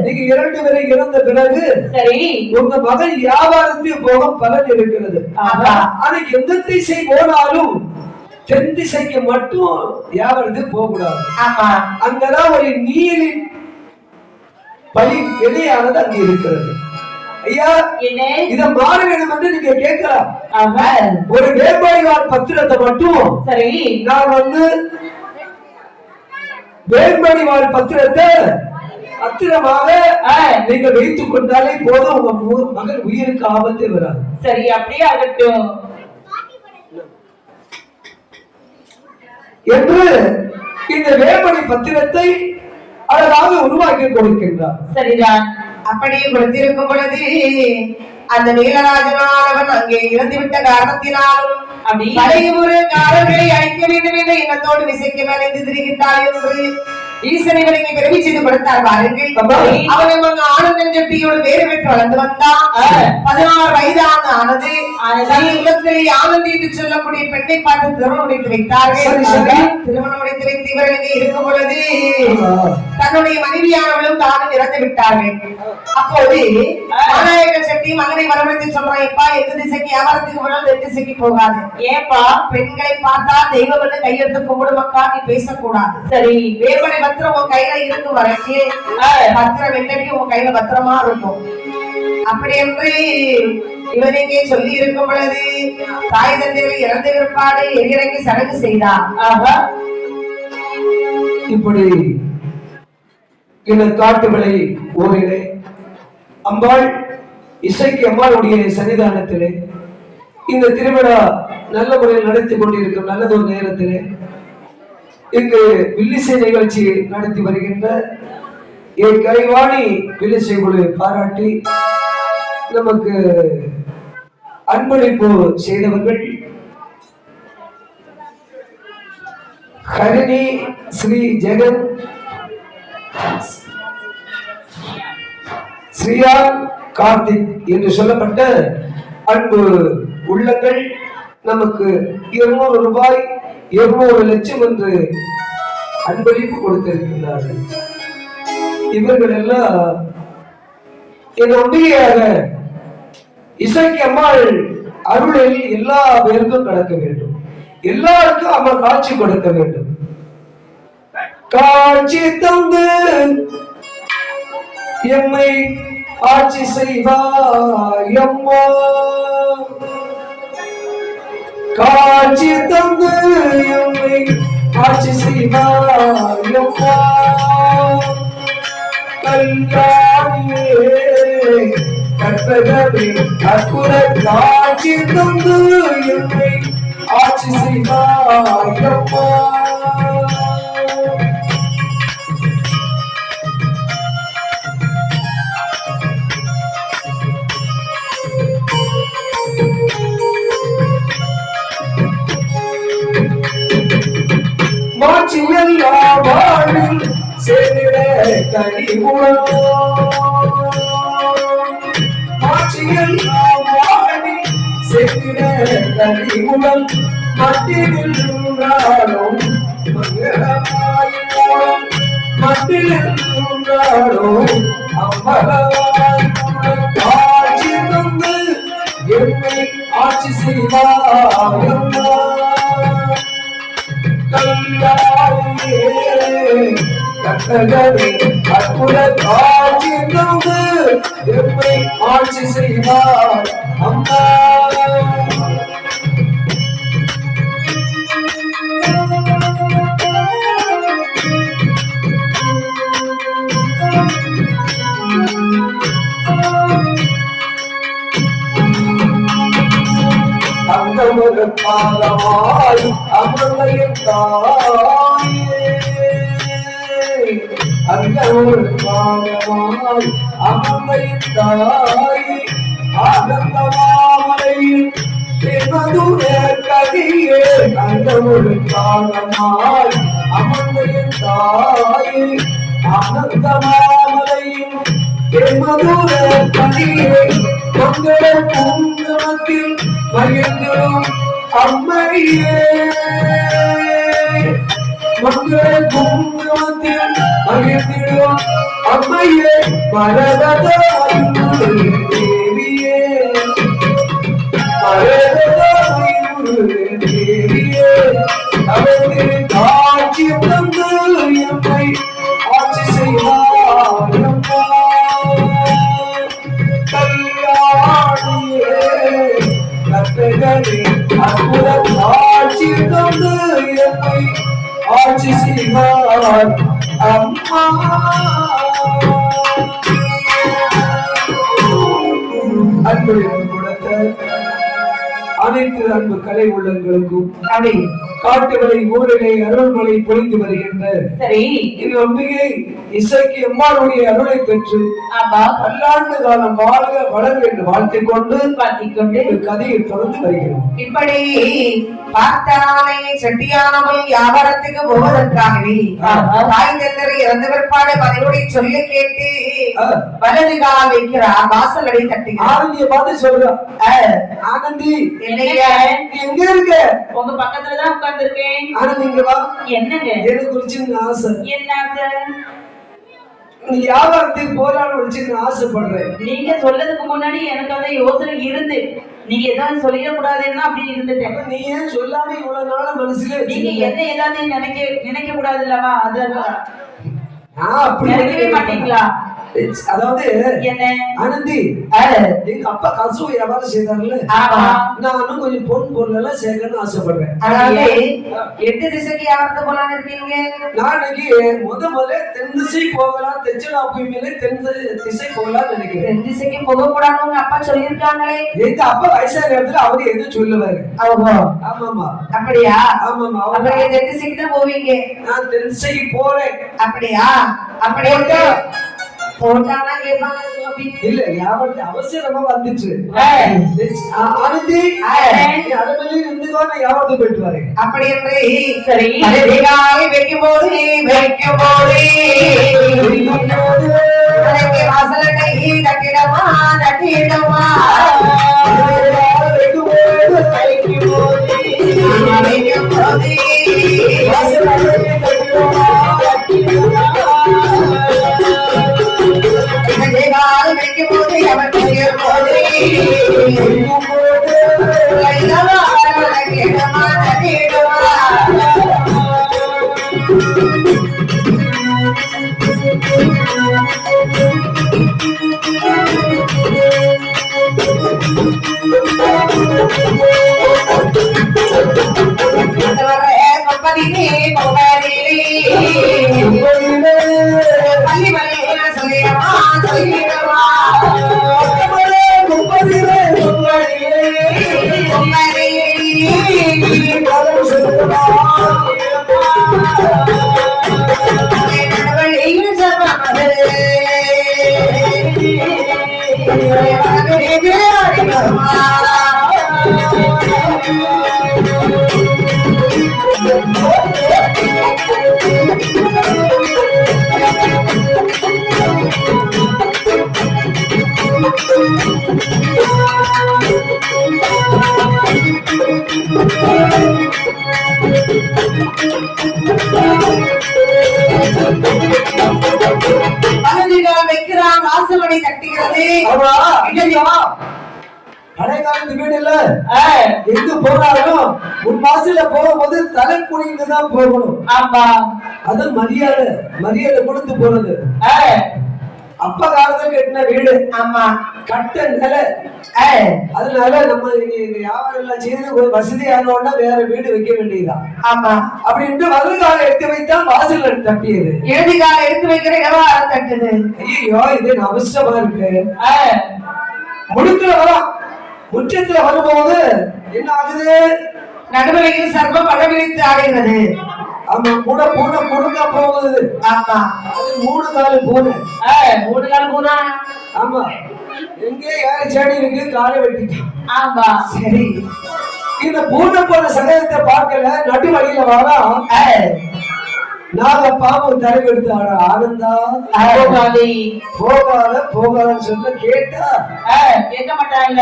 நீங்க 2 பேரை இறந்த பிறகு சரி உங்க மகன் வியாபாரத்துக்கு போக பலன் இருக்கிறது. ஆனா எந்த திசை போனாலும் தென் திசைக்கு மட்டும் வியாபாரத்துக்கு போக கூடாது. அங்கதான் ஒரு நீலி பலி வெளியானது அங்க இருக்கிறது. ஐயா, இத மாற வேண்டும் என்று நீங்க கேட்கலாம். ஒரு வேட்பாளர் பத்திரத்தை மட்டும் சரி நான் வேட்பாளர் பத்திரத்தை பத்திரமாக நீங்க வைத்துக் கொண்டாலே போதும், உங்க மகன் உயிருக்கு ஆபத்து வராது. சரி, அப்படியே ஆகட்டும் என்று இந்த வேட்பாளி பத்திரத்தை அழகாக உருவாக்கி கொடுக்கின்றார். சரிதான். அப்படியே கொடுத்திருக்கும் பொழுது அந்த நீலராஜனானவன் அங்கே இறந்துவிட்ட காரணத்தினாலும் பழைய காரர்களை அழிக்க வேண்டும் என்ற எண்ணத்தோடு விசைக்க மேலே திரிகின்றார் என்று ஈஸ்வரனை பெருமை செய்து கொடுத்தார். பாருங்கள், அவன் ஆனந்தன் செட்டியோடு வேறு பெற்று வளர்ந்து வந்தான். 16 வயதான ஆனது உலகத்திலே ஆனந்தி என்று சொல்லக்கூடிய பெண்ணை பார்த்து திருமணம் முடித்து வைத்தார்கள். திருமணம் முடித்து வைத்து இவர்கள் இருக்கும் பொழுது தன்னுடைய மனைவியானவளும் தானும் இறந்து விட்டார்கள். அப்போது மாநாயகன் செட்டி மகனை வரவழைத்து சொல்றான், எப்பா எந்த திசைக்கு வியாபாரத்துக்கு போனாலும் எந்த திசைக்கு போகாது. ஏப்பா, பெண்களை பார்த்தா தெய்வம் என்று கையெழுத்து கும்பிடும் மக்கா, நீ பேசக்கூடாது. சரி, வேப்பனை பத்திரம் உன் கையில இருக்கும் வரைக்கும் பத்திரம் என்னைக்கு உன் கையில பத்திரமா இருக்கும். அப்படி என்று இவனையே சொல்லி இருக்கும் பொழுது தாய் தந்தைகள் இறந்த பிற்பாடு எதிரங்கி சடங்கு செய்தார். இப்படி இந்த காட்டுமலை ஊரிலே அம்பாள் இசைக்கு அம்பாளுடைய சன்னிதானத்திலே இந்த திருவிழா நல்ல முறையில் நடத்தி கொண்டிருக்கும் நல்லதொரு நேரத்திலே இங்கு வில்லிசை நிகழ்ச்சி நடத்தி வருகின்ற என் கலைவாணி வில்லிசை குழு பாராட்டி நமக்கு அன்பளிப்பு செய்தவர்கள் ஹரிணி ஸ்ரீ ஜெகன் ஸ்ரீயான் கார்த்திக் என்று சொல்லப்பட்ட அன்பு உள்ளங்கள் நமக்கு 200 ரூபாய் 200 லட்சம் என்று அன்பளிப்பு கொடுத்திருக்கிறார்கள். இவர்கள் எல்லாம் என் நம்பிக்கையாக இசைக்கு அம்மாள் அருளில் எல்லா பேருக்கும் நடக்க வேண்டும், எல்லாருக்கும் அம்மா காட்சி கொடுக்க வேண்டும். காட்சி தந்து எம்மை ஆட்சி செய்வாய் அம்மா, காட்சி தந்து எம்மை ஆட்சி செய்வாய் அம்மா, கல்யாணியே கற்பகமே அற்புத காட்சி தந்து எம்மை ஆட்சி செய்வாய் அம்மா. மாட்சியல்லா வாழில் சேர்ந்திட கனிவுளம், மாட்சியல்லா வாழில் சேர்ந்திட கனிவுளம், மட்டில் நின்றாலும் மங்களமாயும் மட்டில் நின்றாலும் அம்பலமாய் ஆட்சி தந்து எம்மை ஆட்சி செய்வாய் கட்டகரே அற்புத காட்சி தந்து எம்மை ஆட்சி செய்வார் அம்மா. அங்கமொரு பாதமாய் அமர்வையும் தாயே, அங்கமொரு பாதமாய் அமர்வையும் தாயே, ஆனந்தமாமலையில் மதுர கதியே, அங்கமொரு பாதமாய் அமர்வையும் தாயே, ஆனந்தமாமலையில் மதுர கதியே, மங்கள குங்குமத்தில் மகிழ்ந்தோம் அம்மையே, மங்கள குங்குமத்தில் மகிழ்ந்திடும் அம்மையே, மரகத தேவியே, மரகத தேவியே, அவருக்கு காட்சி தந்து எம்மை ஆட்சி செய்வார் அம்மா. அற்புத காட்சி தந்து எம்மை ஆட்சி செய்வார் அம்மா. அன்புடன் கொடுத்த அனைத்து அன்பு கலை உள்ளங்களுக்கும் அப்படி காட்டுமலை ஊரிலே அருள்மலை பொழிந்து வருகின்ற சரி இது அம்பிகை இசைக்கு அம்மாளுடைய அருளை பெற்று பல்லாண்டு காலம் வாழ்க வளர என்று வாழ்த்திக் கொண்டு கதையை தொடர்ந்து வருகிறோம். இப்படி பார்த்தாலே செட்டியானவள் வியாபாரத்துக்கு போவதற்காகவே தாய் தந்தரை இறந்த பிற்பாடு பதிலுடைய சொல்ல கேட்டு வலது கால் வைக்கிறார், வாசல் அடி தட்டுகிறார். ஆனந்திய பார்த்து சொல்றான், ஆனந்தி எங்க இருக்க? உங்க பக்கத்துலதான் உட்கார்ந்து இருக்கேன். ஆனந்தி இங்க வா. என்னங்க? எனக்கு ஒரு சின்ன ஆசை. என்ன ஆசை? நீ வியாபாரத்துக்கு போறான்னு ஒரு சின்ன ஆசைப்படுறேன். நீங்க சொல்லதுக்கு முன்னாடி எனக்கு அந்த யோசனை இருந்து நீங்க ஏதாவது சொல்லிடக்கூடாதுன்னா அப்படி இருந்துட்டேன். நீ ஏன் சொல்லாம இவ்வளவு நாள மனசுல நீங்க என்ன ஏதாவது நினைக்க கூடாது இல்லவா? அது அப்படி நினைக்கவே மாட்டீங்களா? அதாவது என்ன ஆனந்தி, எங்க அப்பா கசு வியாபாரம் செய்தார்ல, நானும் கொஞ்சம் பொன் பொருள் எல்லாம் சேர்க்கணும்னு ஆசைப்படுறேன். அதாவது எட்டு திசைக்கு யாருக்கு போலான்னு இருக்கீங்க? நான் இன்னைக்கு முதல்ல தென் திசை போகலாம், தெச்சலாப்பு மேலே தென் திசை போகலாம் நினைக்கிறேன். தென் திசைக்கு போக கூடாதுன்னு உங்க அப்பா சொல்லியிருக்காங்களே. எங்க அப்பா வயசான இடத்துல அவரு எதுவும் சொல்லுவாரு. ஆமாமா. அப்படியா? ஆமாமா. அப்படியே தென் திசைக்கு தான் போவீங்க? நான் தென் திசைக்கு போறேன். அப்படியா? அப்படியே போட்டானா கேட்பாங்க. இல்ல வியாபாரத்து அவசரமா வந்துச்சு. ஆனந்தி அடமல்லி இருந்துக்கோ, நான் வியாபாரத்துக்கு போயிட்டு வரேன். அப்படி என்று சரி வைக்கும் போது வாசலட்டை தட்டிடமா தட்டிடமா வைக்கும் போது வைக்கும் போது அவன் செய்யும் போது வைக்கிறான், வாசலடை தட்டுகிறது. பழைய காலத்து வீடு இல்ல எங்க போனாலும் ஒரு மாசத்துல போகும்போது தலை குனிந்து தான் போகணும். ஆமா அது மரியாதை கொடுத்து போறது. அப்ப காலத்துல கட்டின வீடு. ஆமா கட்ட நிலை. அதனால நம்ம வியாபாரம் எல்லாம் செய்து ஒரு வசதியானோட வேற வீடு வைக்க வேண்டியதுதான். ஆமா அப்படின்ட்டு வலதுகால எடுத்து வைத்தா வாசல் தட்டியது, இடது கால எடுத்து வைக்கிற விவகாரம் தட்டுது. ஐயோ இது அவசரமா இருக்கு. முடுக்கல வரும், முற்றத்துல வரும்போது என்ன ஆகுது, நடுவலையில் சர்வம் படவிழித்து ஆடுகிறது. ஆமா கூட பூனை குறுக்க போகுது. ஆமா 3 கால் பூனை. 3 கால் பூனா. ஆமா எங்கே யாரு செடி இருக்கு, காலை வெட்டிட்டு. ஆமா சரி, இந்த பூனை போன சகலத்தை பார்க்கல, நடு வழியில வரா நாங்க பாம்பு தரவு எடுத்து ஆனந்தா போகாதன்னு சொல்ல கேட்டா கேட்க மாட்டாங்க.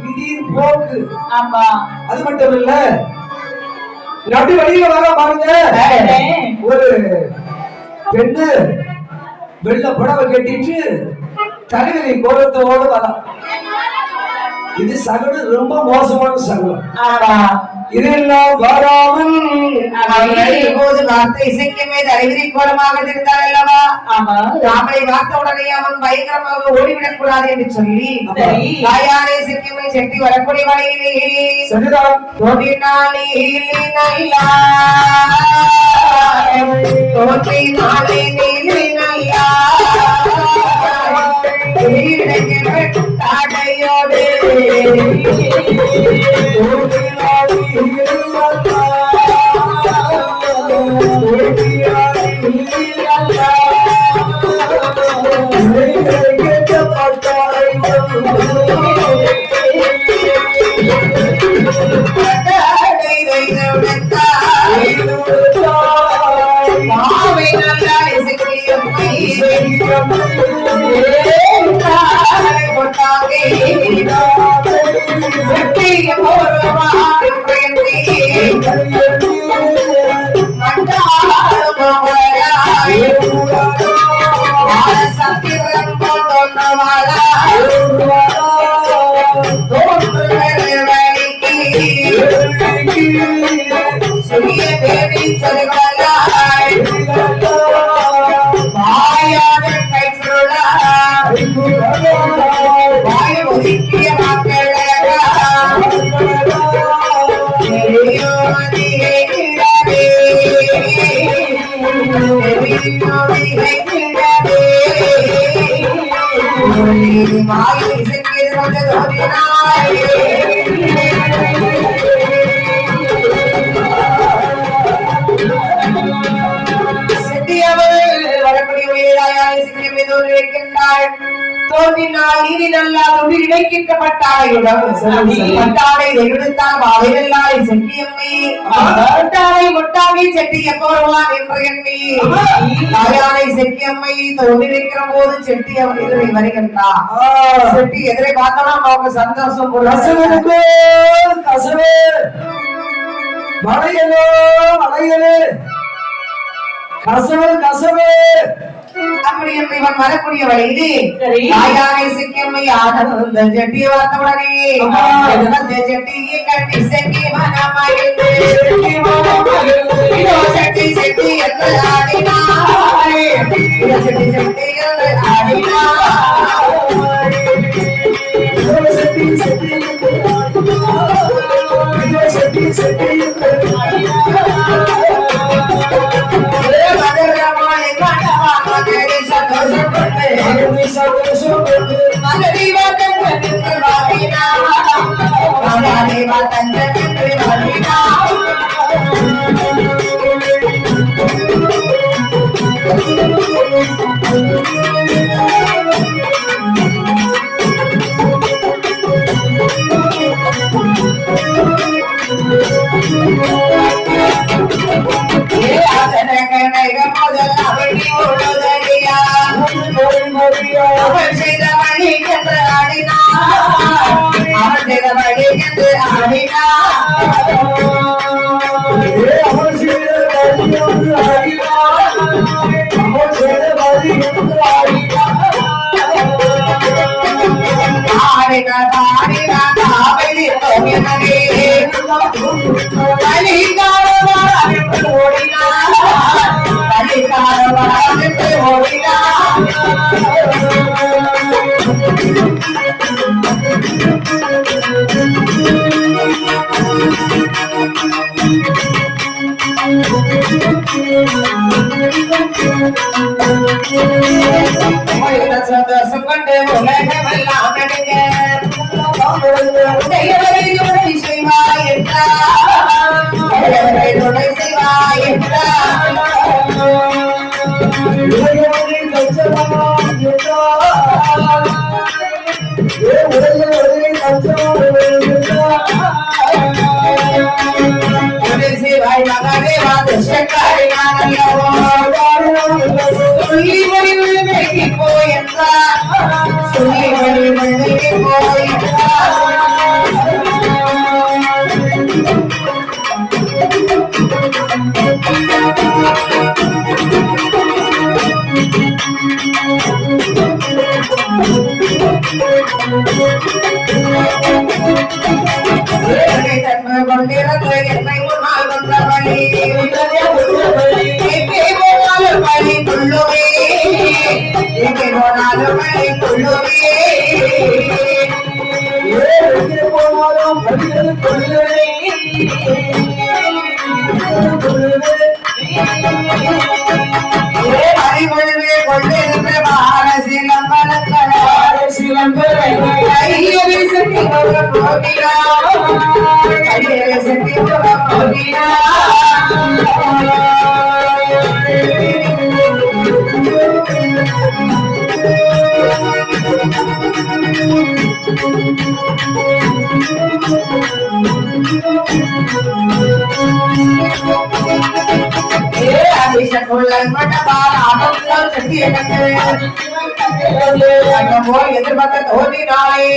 திடீர்னு போக்கு. ஆமா அது மட்டும் இல்ல, நடு வழியில வர பாருங்க ஒரு பெண்ணு வெள்ள புடவை கட்டிட்டு தலைவலி கோலத்தோடு வர. இது சகலம் ரொம்ப மோசமான சகலம். இதெல்லாம் வராமல் போது வார்த்தை இசைக்குமே தலைவிரி கோலமாக இருந்தால் அல்லவா, ராமனை பார்த்த உடனே அவன் பயங்கரமாக ஓடிவிடக் கூடாது என்று சொல்லி தாயாரே சிக்கிமை செட்டி வரக்கூடிய வழியிலே தோன்றினாலே தாடையோடு தோன்றினால் நீரிலல்லாது இடைக்கிட்டப்பட்டாளையுடன் பட்டாளை எழுத்தால் வாழையல்லாலை செட்டியம்மை பட்டாளை முட்டாளை செட்டிய போருவான் என்று எண்ணி தாயாரை செட்டியம்மை தோன்றிருக்கிற போது செட்டி அவன் எதிரை வருகின்றான். செட்டி எதிரை பார்த்தோம்னா அவங்க சந்தோஷம் கசவே வளையலோ வளையலே கசவே கசவே அப்படி என்று இவன் வரக்கூடிய வழியிலே தாயாரை சிக்கியம்மை ஆனந்த ஜட்டியை பார்த்தவுடனே ஜட்டியை கட்டி செட்டி மனமகிழ்ந்து செட்டி செட்டி என்று ஆடினாய், செட்டி செட்டி என்று ஆடினாய், செட்டி செட்டி செட்டி செட்டி அவள் செய்த வழி என்று ஆடினார், அவள் செய்த வழி என்று ஆடினார், அவள் செய்த வழி என்று ஆடினார், அவள் செய்த வழி என்று ஆடினார், ஆடினார் ஆடினார் சந்தோஷம் கொண்டு உலகமெல்லாம் நடுங்க துணை செய்வாய் என்றார் துணை செய்வாய் என்றார் சிவாய் மகாதேவா துஷ்டக்காரி சொல்லி வழி விழுமைக்கு போயென்றார் சொல்லி வழி விழுமைக்கு போயென்றார் தன்மை கொண்டிருந்த என்னை முன்னால் கொண்ட வழி போனாலும் வழி கொள்ளுவே போனாலும் வழி கொள்ளுவே போனாலும் வழிகள் கொள்ளுவே அறிவொழிவே கொண்டிருந்த சிலம்பரை கையவை சக்தி கையவை சக்தி எதிர்பார்த்த தோன்றினாலே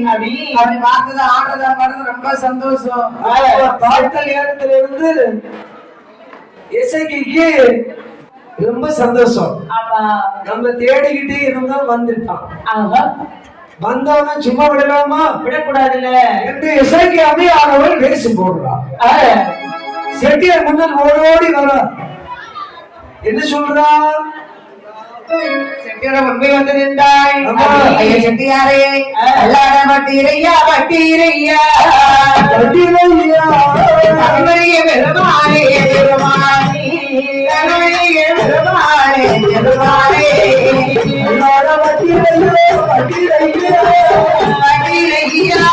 அப்படி பார்த்தது ஆடுறதா பாடுறது ரொம்ப சந்தோஷம். பாட்டல் நேரத்துல இருந்து இசைக்கு ரொம்ப சந்தோஷம். நம்ம தேடிக்கிட்டே இருந்தோம் வந்துட்டான். வந்தவன சும்மா விடலாமா? விடக்கூடாதுல்ல என்று இசைக்கு அப்படியே ஆனவள் பேசி போடுறான். செட்டியார் முன்னால் ஓடோடி வர என்ன சொல்றான்? செட்டியார முன்பே வந்து நின்றாய். ஐயா செட்டியாரே அல்லாட வட்டீரையா வட்டீரையா வட்டீரையா அருமைய பெருமாளே பெருமாளே அருமைய பெருமாளே பெருமாளே அல்லாட வட்டீரையா வட்டீரையா வட்டீரையா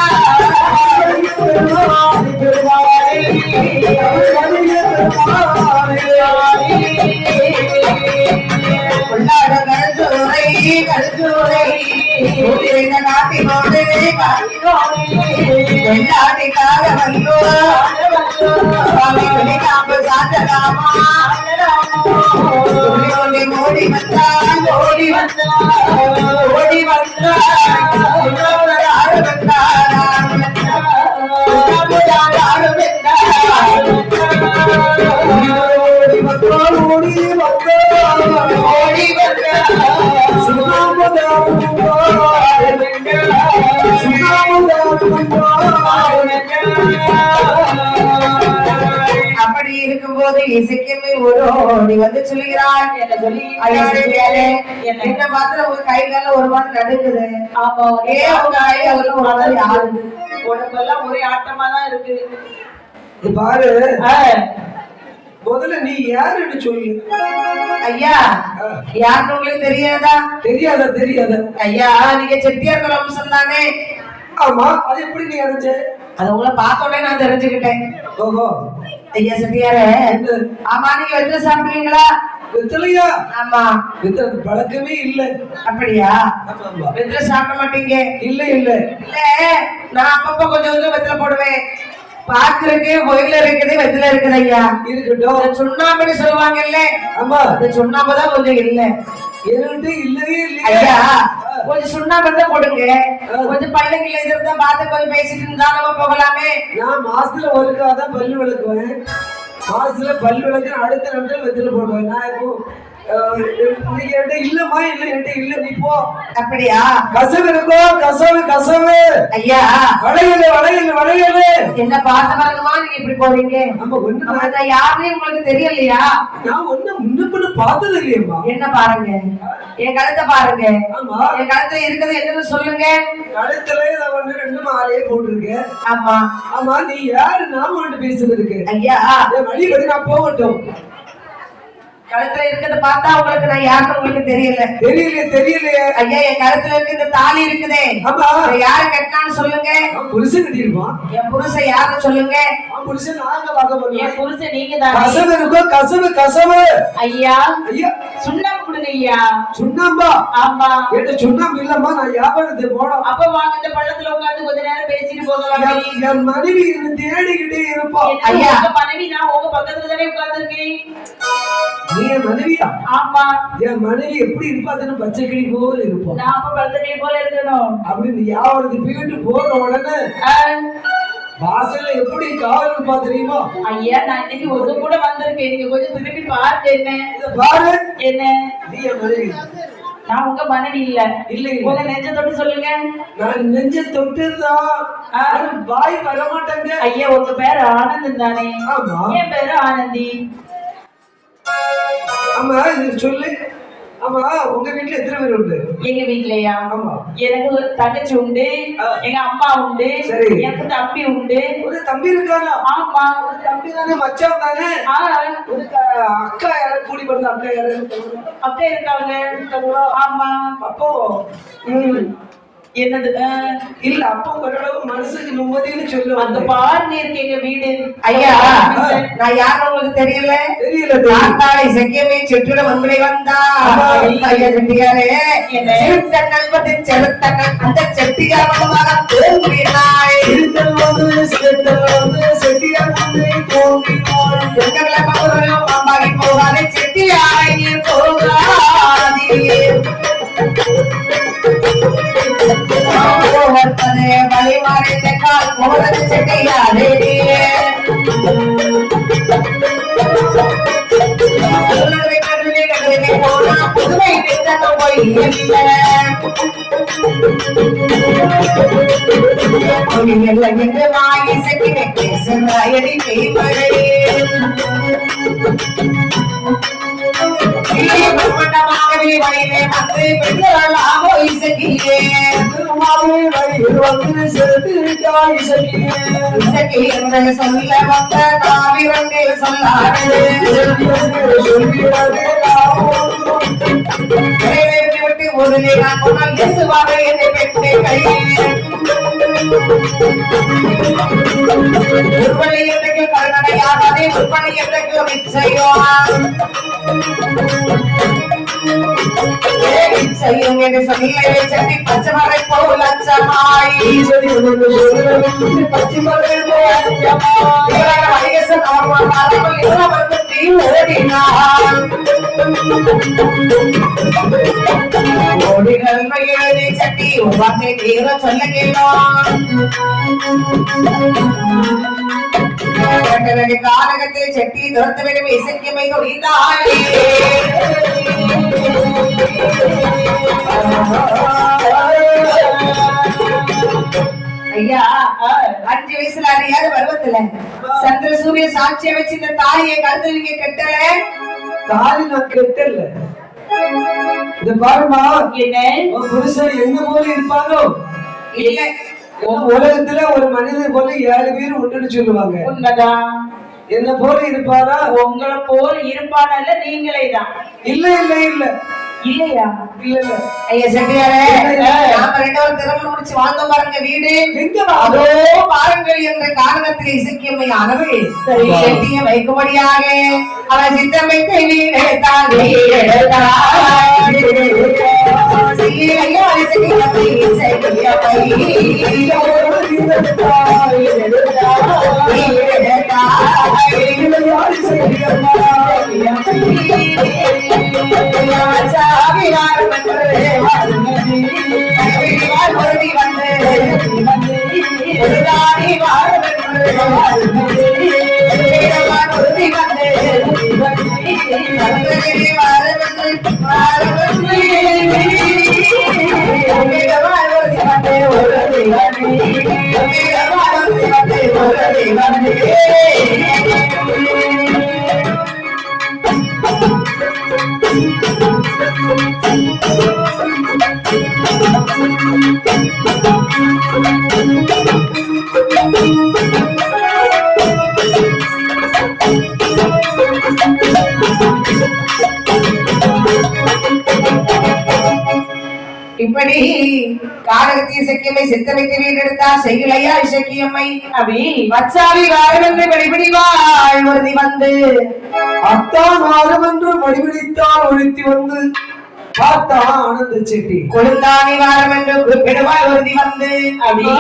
நாட்டினோடு வெள்ளாட்டிக்காக வந்தோ காம்பு சாத்தலாமா ஓடி வந்தான் ஓடி வந்தான் ஓடி வந்தான் அப்படி இருக்கும்போது இசைக்குமே ஓடி வந்து சொல்லுகிறாள். என்ன சொல்லி என்ன மாத்திரம் உங்க கை கால ஒரு மாதிரி நடுக்குது. ஏன் உங்க கைகளும் ஒரு மாதிரி ஆடுது? உடம்பெல்லாம் ஒரே ஆட்டமா தான் இருக்கு. பாரு முதல்ல நீ யாருன்னு சொல்லு. ஐயா யாருன்னு உங்களுக்கு தெரியாதா? தெரியாத ஐயா நீங்க செட்டியார் வம்சம் தானே? ஆமா. அது எப்படி நீ அறிஞ்ச? அது உங்களை பார்த்த உடனே நான் தெரிஞ்சுக்கிட்டேன். ஓஹோ. ஐயா செட்டியாரே ஆமா நீங்க வெத்தலை சாப்பிடுவீங்களா? வெத்தலையா? ஆமா. வெத்தலை பழக்கமே இல்ல. அப்படியா? வெத்தலை சாப்பிட மாட்டீங்க? இல்ல நான் அப்பப்ப கொஞ்சம் கொஞ்சம் வெத்தலை போடுவேன். பாக்குறதுக்கு கோயில இருக்குது வெத்தலை இருக்குது ஐயா. இருக்கட்டும். சுண்ணாம்புன்னு சொல்லுவாங்கல்ல. ஆமா. அது சுண்ணாம்புதான் கொஞ்சம் இல்ல. என்கிட்ட இல்லவே இல்லையா? ஐயா கொஞ்சம் சுண்ணாம்பு தான் போடுங்க. கொஞ்சம் பள்ளிகள் எதிர்த்தா பார்த்து கொஞ்சம் பேசிட்டு இருந்தா நம்ம போகலாமே. நான் மாசத்துல ஒருக்காதான் பல்லு விளக்குவேன். மாசத்துல பல்லு விளக்கு அடுத்த நாட்கள் வெத்தலை போடுவேன். நான் இப்போ நீங்க என்கிட்ட இல்லம்மா, இல்ல என்கிட்ட இல்ல, நீ போ. அப்படியா? கசவு இருக்கோ, கசவு கசவு. ஐயா வளையலு வளையலு வளையலு. என்ன பார்த்து வரணுமா நீங்க இப்படி போறீங்க? நம்ம ஒண்ணு நான் யாருன்னு உங்களுக்கு தெரியலையா? நான் ஒண்ணு முன்ன பார்த்தது இல்லையம்மா. என்ன பாருங்க, என் கழுத்தை பாருங்க. ஆமா, என் கழுத்துல இருக்குது என்னன்னு சொல்லுங்க. கழுத்துல நான் ஒண்ணு ரெண்டு மாலையே போட்டிருக்கேன். ஆமா ஆமா, நீ யாரு? நாம ஒன்று பேசுறதுக்கு. ஐயா வழி படி நான் போகட்டும். கழுத்துல இருக்கிறத பார்த்தா உங்களுக்கு நான் யாருன்னு உங்களுக்கு தெரியல. தெரியலையே. ஐயா என் கழுத்துல இருக்க இந்த தாலி இருக்குதே, ஆமா, யாரு கட்டினான்னு சொல்லுங்க. புருஷன் கட்டிருப்பான். என் புருஷன் யாருன்னு சொல்லுங்க. புருஷன் நாங்க பார்க்க போறோம். என் புருஷன் நீங்க தான். கசவு இருக்கோ, கசவு கசவு. ஐயா ஐயா சுண்ணாம்பு கொடுங்க ஐயா. சுண்ணாம்பா? ஆமா. என்கிட்ட சுண்ணாம்பு இல்லம்மா, நான் வியாபாரத்துக்கு போனோம். அப்ப வாங்க இந்த பள்ளத்துல உட்கார்ந்து கொஞ்ச நேரம் பேசிட்டு போகலாம். என் மனைவி என்ன தேடிக்கிட்டே இருப்போம். ஐயா உங்க மனைவி நான் உங்க பக்கத்துல தானே உட்கார்ந்துருக்கேன். நீ என் மனைவியா? ஆமா. என் மனைவி எப்படி இருப்பாதுன்னு பச்சை கிளி போல இருப்போம். நான் அப்ப பள்ளத்துல போல இருக்கணும் அப்படின்னு வியாபாரத்துக்கு போயிட்டு போன உடனே வாசல்ல எப்படி காவல் இருப்பா தெரியுமா? ஐயா நான் இன்னைக்கு உங்க கூட வந்திருக்கேன், நீங்க கொஞ்சம் திருப்பி பாருங்க. என்ன பாரு, என்ன நீ என் மனைவி. நான் உங்க மனைவி இல்ல. உங்க நெஞ்ச தொட்டு சொல்லுங்க. நான் நெஞ்ச தொட்டுதான், வாய் வரமாட்டாங்க. ஐயா உங்க பேரு ஆனந்தன் தானே? ஆமா. என் பேரு ஆனந்தி. ஆமா, இது சொல்லு. ஆமா, உங்க வீட்டுல எத்தனை பேர் உண்டு? எங்க வீட்லயா? ஆமா, எனக்கு ஒரு தங்கச்சி உண்டு, எங்க அம்மா உண்டு, எனக்கு தம்பி உண்டு. ஒரு தம்பி இருக்கானா? ஆமா. ஒரு தம்பி தானே, மச்சான் தானே? ஒரு அக்கா யாரு கூடி பிறந்த அக்கா யாரு? அக்கா இருக்காங்க. ஆமா. அப்போ என்னது? இல்ல, அப்போ ஓரளவு மனசுக்கு நிம்மதின்னு சொல்லுவாங்க. அந்த பாருங்க இருக்கு எங்க வீடு. ஐயா நான் யாரும் உங்களுக்கு தெரியல. தாத்தாளை செக்கியமே சுற்றுட மண்புரை வந்தா ஐயா செட்டியாரே சிறுத்த கல்வத்தின் செலுத்தங்கள் அந்த செட்டியார் மூலமாக தோன்றினாய். செட்டியார் தோன்றினாய். எங்களை மகனும் அம்மாவை போகாதே செட்டியாரை நீ போகாதே. வழிமாறித்த கால் போறது செட்டியாரே. புதுமை என்று வாங்கி செட்டி பேசுறாயடி பெய்மழை. மண்டமாகவே வழியிலே வந்து பெண்களாக இசைக்கியே இசைக்கு என்று சொல்ல வந்த காவிரண்டு சொல்லாது விட்டு ஒரு நான் போனால் இயேசுவாக என்னை பெற்று விற்பனை என்றைக்கு கருணையாகாதே விற்பனை என்றைக்கு நிச்சயம் செய்யும் என்று சொல்லி சட்டி பச்சைமலை போல் அச்சமாய் பச்சைமலை ஓடினார். ஓடிகள் எழுதி சட்டி உருவாக்கை தீர சொல்ல கேளான். காலகத்தில் செட்டி துரத்துவிடும் இசைக்குமை தொழிலாளி. ஐயா 5 வயசுல அறியாத பருவத்துல சந்திர சூரிய சாட்சிய வச்சு இந்த தாலியை கழுத்துல நீங்க கட்டல. தாலி நான் கட்டல. இத பாருமா, என்ன புருஷன் என்ன போல இருப்பானோ இல்ல. உலகத்துல ஒரு மனிதன் போல 7 பேர் உண்டுன்னு சொல்லுவாங்க. உண்மைதான். என்ன போல இருப்பாரா? உங்களை போல இருப்பானா? இல்ல நீங்களே தான்? இல்ல இல்ல இல்ல இல்லையா? இல்ல இல்ல. ஐயா செட்டியாரே, நாம 2 திருமணம் முடிச்சு வாழ்ந்த பாருங்க வீடு எங்க அதோ பாருங்கள் என்ற காரணத்தில் இசைக்கியமை ஆனது செட்டிய வைக்கும்படியாக அவன் சித்தமைத்தை வீடு தாங்கி வந்து இப்படி காரகத்திய சக்கியமை சித்தமைத்து வீடெடுத்தா செய்யலையா இசக்கியம்மை அப்படி வச்சாவி வாரமென்று வெளிபிடிவாள் ஒருதி வந்து அத்தான் வாரமென்று மடிபிடித்தால் ஒழித்து வந்து பார்த்தா ஆனந்த செட்டி கொழுந்தானி வாரம் என்று குறிப்பிடுவாள் ஒருதி வந்து அப்படி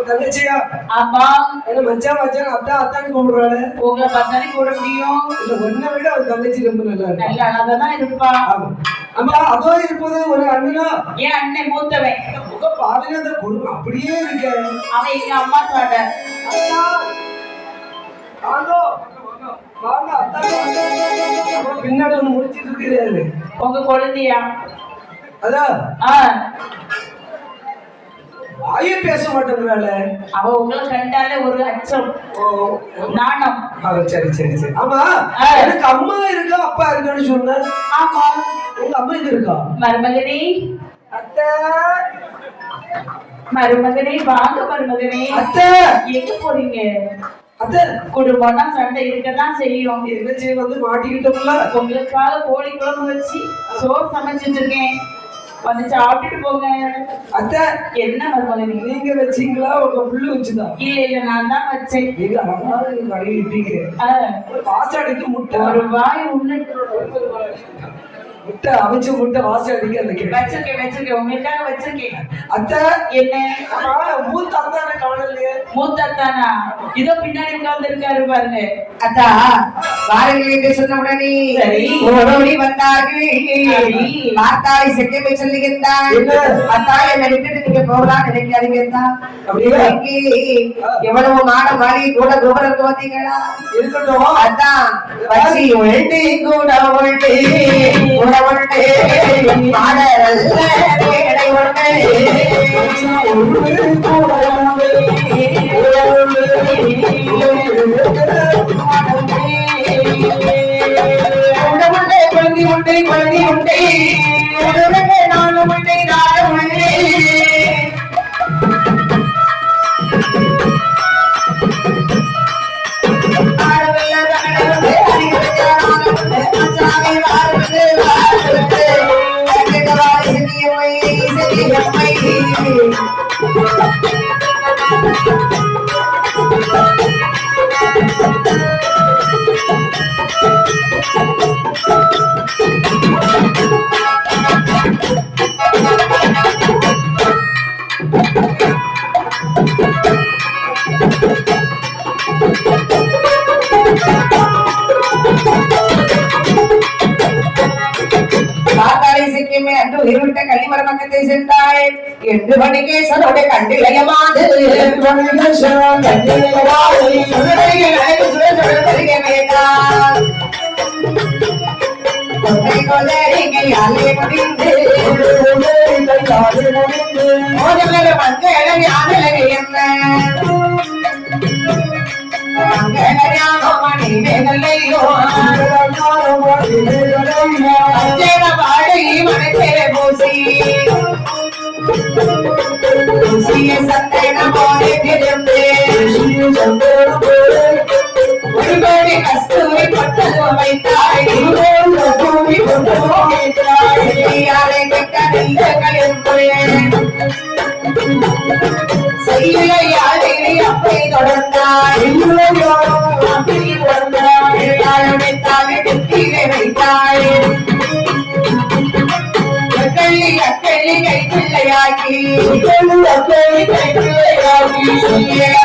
தங்கச்சியா ஆமா என்ன மச்சான் மச்சான் அத்தான் அத்தான்னு கூப்பிடுறாள். உங்களை பார்த்தாலே கூட முடியும். இல்ல ஒன்ன விட அவன் தங்கச்சி ரொம்ப நல்லா இருக்கு. நல்ல அழகாதான் இருப்பா. ஆமா அதோ இருப்பது ஒரு அண்ணனா ஏன் அண்ணன் மூத்தவன் முக பாவில அந்த குடும்பம் அப்படியே இருக்க. அவன் எங்க அம்மா சாட்ட பின்னாடி ஒண்ணு முடிச்சிட்டு இருக்கிறாரு உங்க குழந்தையா அதான் வாயே பேச மாட்டேங்கிறாள். அவ உங்களை கண்டாலே ஒரு அச்சம் நாணம். சரி சரி சரி. ஆமா எனக்கு அம்மா இருக்கா அப்பா இருக்கான்னு சொன்ன. ஆமா உங்க அம்மா எங்க இருக்கா? மருமகனே அத்தை மருமகனே வாங்க மருமகனே. அத்தை எங்க போறீங்க? அத்தை குடும்பம்னா சண்டை இருக்கதான் செய்யும். என்ன செய்ய வந்து மாட்டிக்கிட்டோம்ல. உங்களுக்காக கோழி குழம்பு வச்சு சோறு சமைச்சிட்டு இருக்கேன், வந்து சாப்பிட்டுட்டு போங்க. அத்தை என்ன மருமகனே? நீங்க வச்சீங்களா உங்க புள்ளு வச்சுதான்? இல்ல இல்ல நான் தான் வச்சேன். நீங்க அழகாக கழுவிட்டீங்க. வாசடிக்கு முட்டை ஒரு வாய் உள்ள முட்டை அவிச்ச முட்டை வாசடிக்கு அந்த வச்சிருக்கேன் வச்சிருக்கேன் உங்களுக்காக வச்சிருக்கேன். அத்தை என்ன மூத்த அத்தான காணலையே? மூத்த அத்தானா இதோ பின்னாடி உட்கார்ந்து இருக்காரு பாருங்க. அத்தா வாருங்கள் என்று சொன்ன உடனே சரி ஓடோடி வந்தார்கள். வார்த்தாளை செக்கமை சொல்லுகின்றார். அத்தா என்னை விட்டுட்டு நீங்க போகலாம் நினைக்காதீங்க. எவ்வளவு மாட மாளிகை கூட கோபுரத்துக்கு வந்தீங்களா? இருக்கட்டும். அதான் வச்சி உள்டி கூட உள்டி கூட உள்டி மாடல்ல வேடை உள்டி உண்டை குழந்தை உண்டை குழந்தை உண்டை நானும் உண்டை நானும் உண்டை உயிர்விட்ட கள்ளிமர பக்கத்தை சென்றாள். 8 மணிக்கே சனோட கண்டிலையமாது ஒருபடி கஸ்தூரி பட்டது வைத்தாய் அப்பை தொடர்ந்தாய் வைத்தாய் அக்கள்ளி கைப்பிள்ளையாக்கி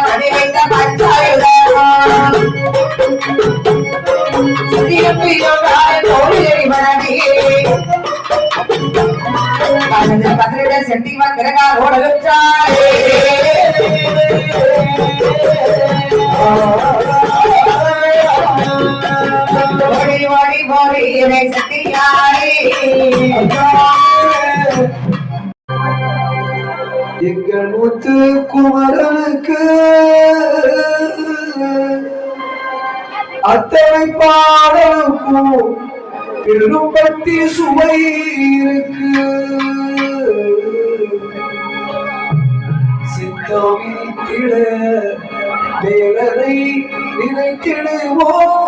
மணி வைத்த பதினெட்டு செட்டிவா கிரகா ஓட வச்சாய் ஓடி ஓடி போரி சட்டியாரி எங்கள் முத்து குமரனுக்கு அத்தனை பாடலுக்கும் பெரும்பட்டி சுவை இருக்கு. சித்தமித்திட வேலனை நினைத்திடுவோம்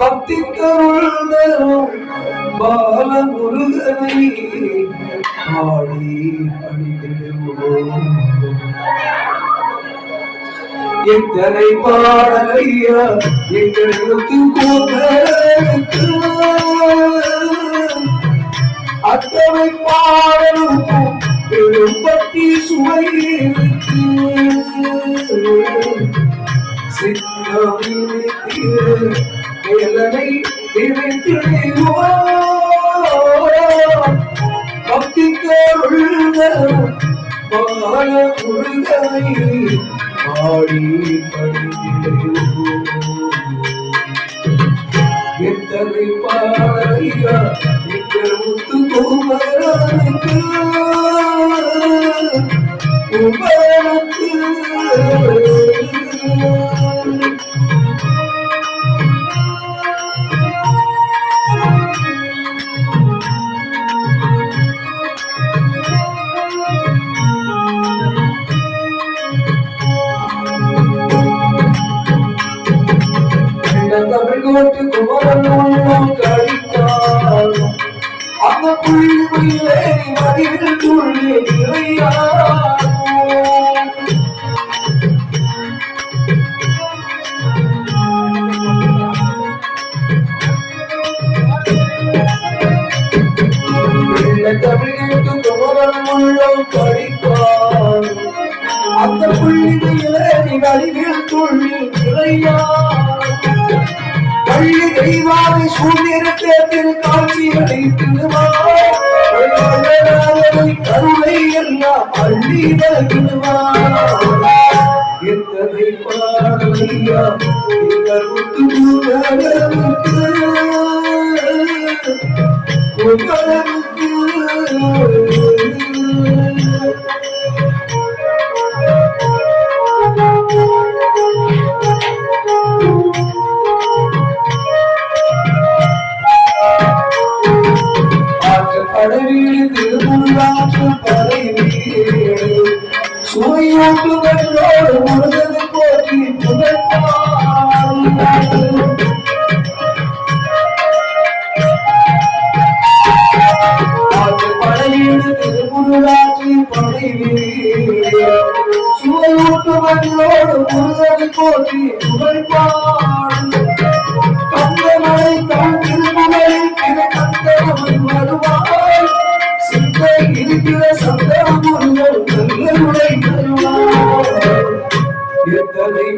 பக்தி கருள் தரும் பாலமுருகனை ஆடி பணித்திடுவோம். எத்தனை பாடலையா எங்களுக்கு குமரனுக்கு அத்தனை பாடலுக்கும் பெரும்பட்டி சுவை இருக்கு. வேலனை நினைத்திடுவோம் பக்தி கருள் பால முருகனை ஆடி பணித்திடுவோம். எத்தனை பாடலையா எங்கள் முத்து குமரனுக்கு குமரனுக்கு தமிழ்நாட்டு குமரன் கழித்தாலும் அந்த புள்ளியிலே மதில் துள்ளி தமிழ்நாட்டு குமரன் உள்ளம் கழித்தாலும் அந்த புள்ளியிலே மதில் துள்ளி பள்ளி தெய்வாவை சூழ்நிறத்தில் காட்சி அளித்திடுவாய் கருளை எல்லாம் அள்ளி வருகிறார். எத்தனை பாடலையா எங்கள் முத்து குமரனுக்கு படவீடு திருமுள்ளாற்று படைவீடு சுவையூட்டுகளோடு முருகனை போற்றி படைவீடு திருமுள்ளாற்று படைவீடு சுவையூட்டுகளோடு முருகனை போற்றி புகழ்பாடு கந்தமலை தன் திருமுகளில் கந்தவன் வருவாய் சிந்தை இருக்கிற சந்தன முருகன் நல்ல உடை தருவாய். எத்தனை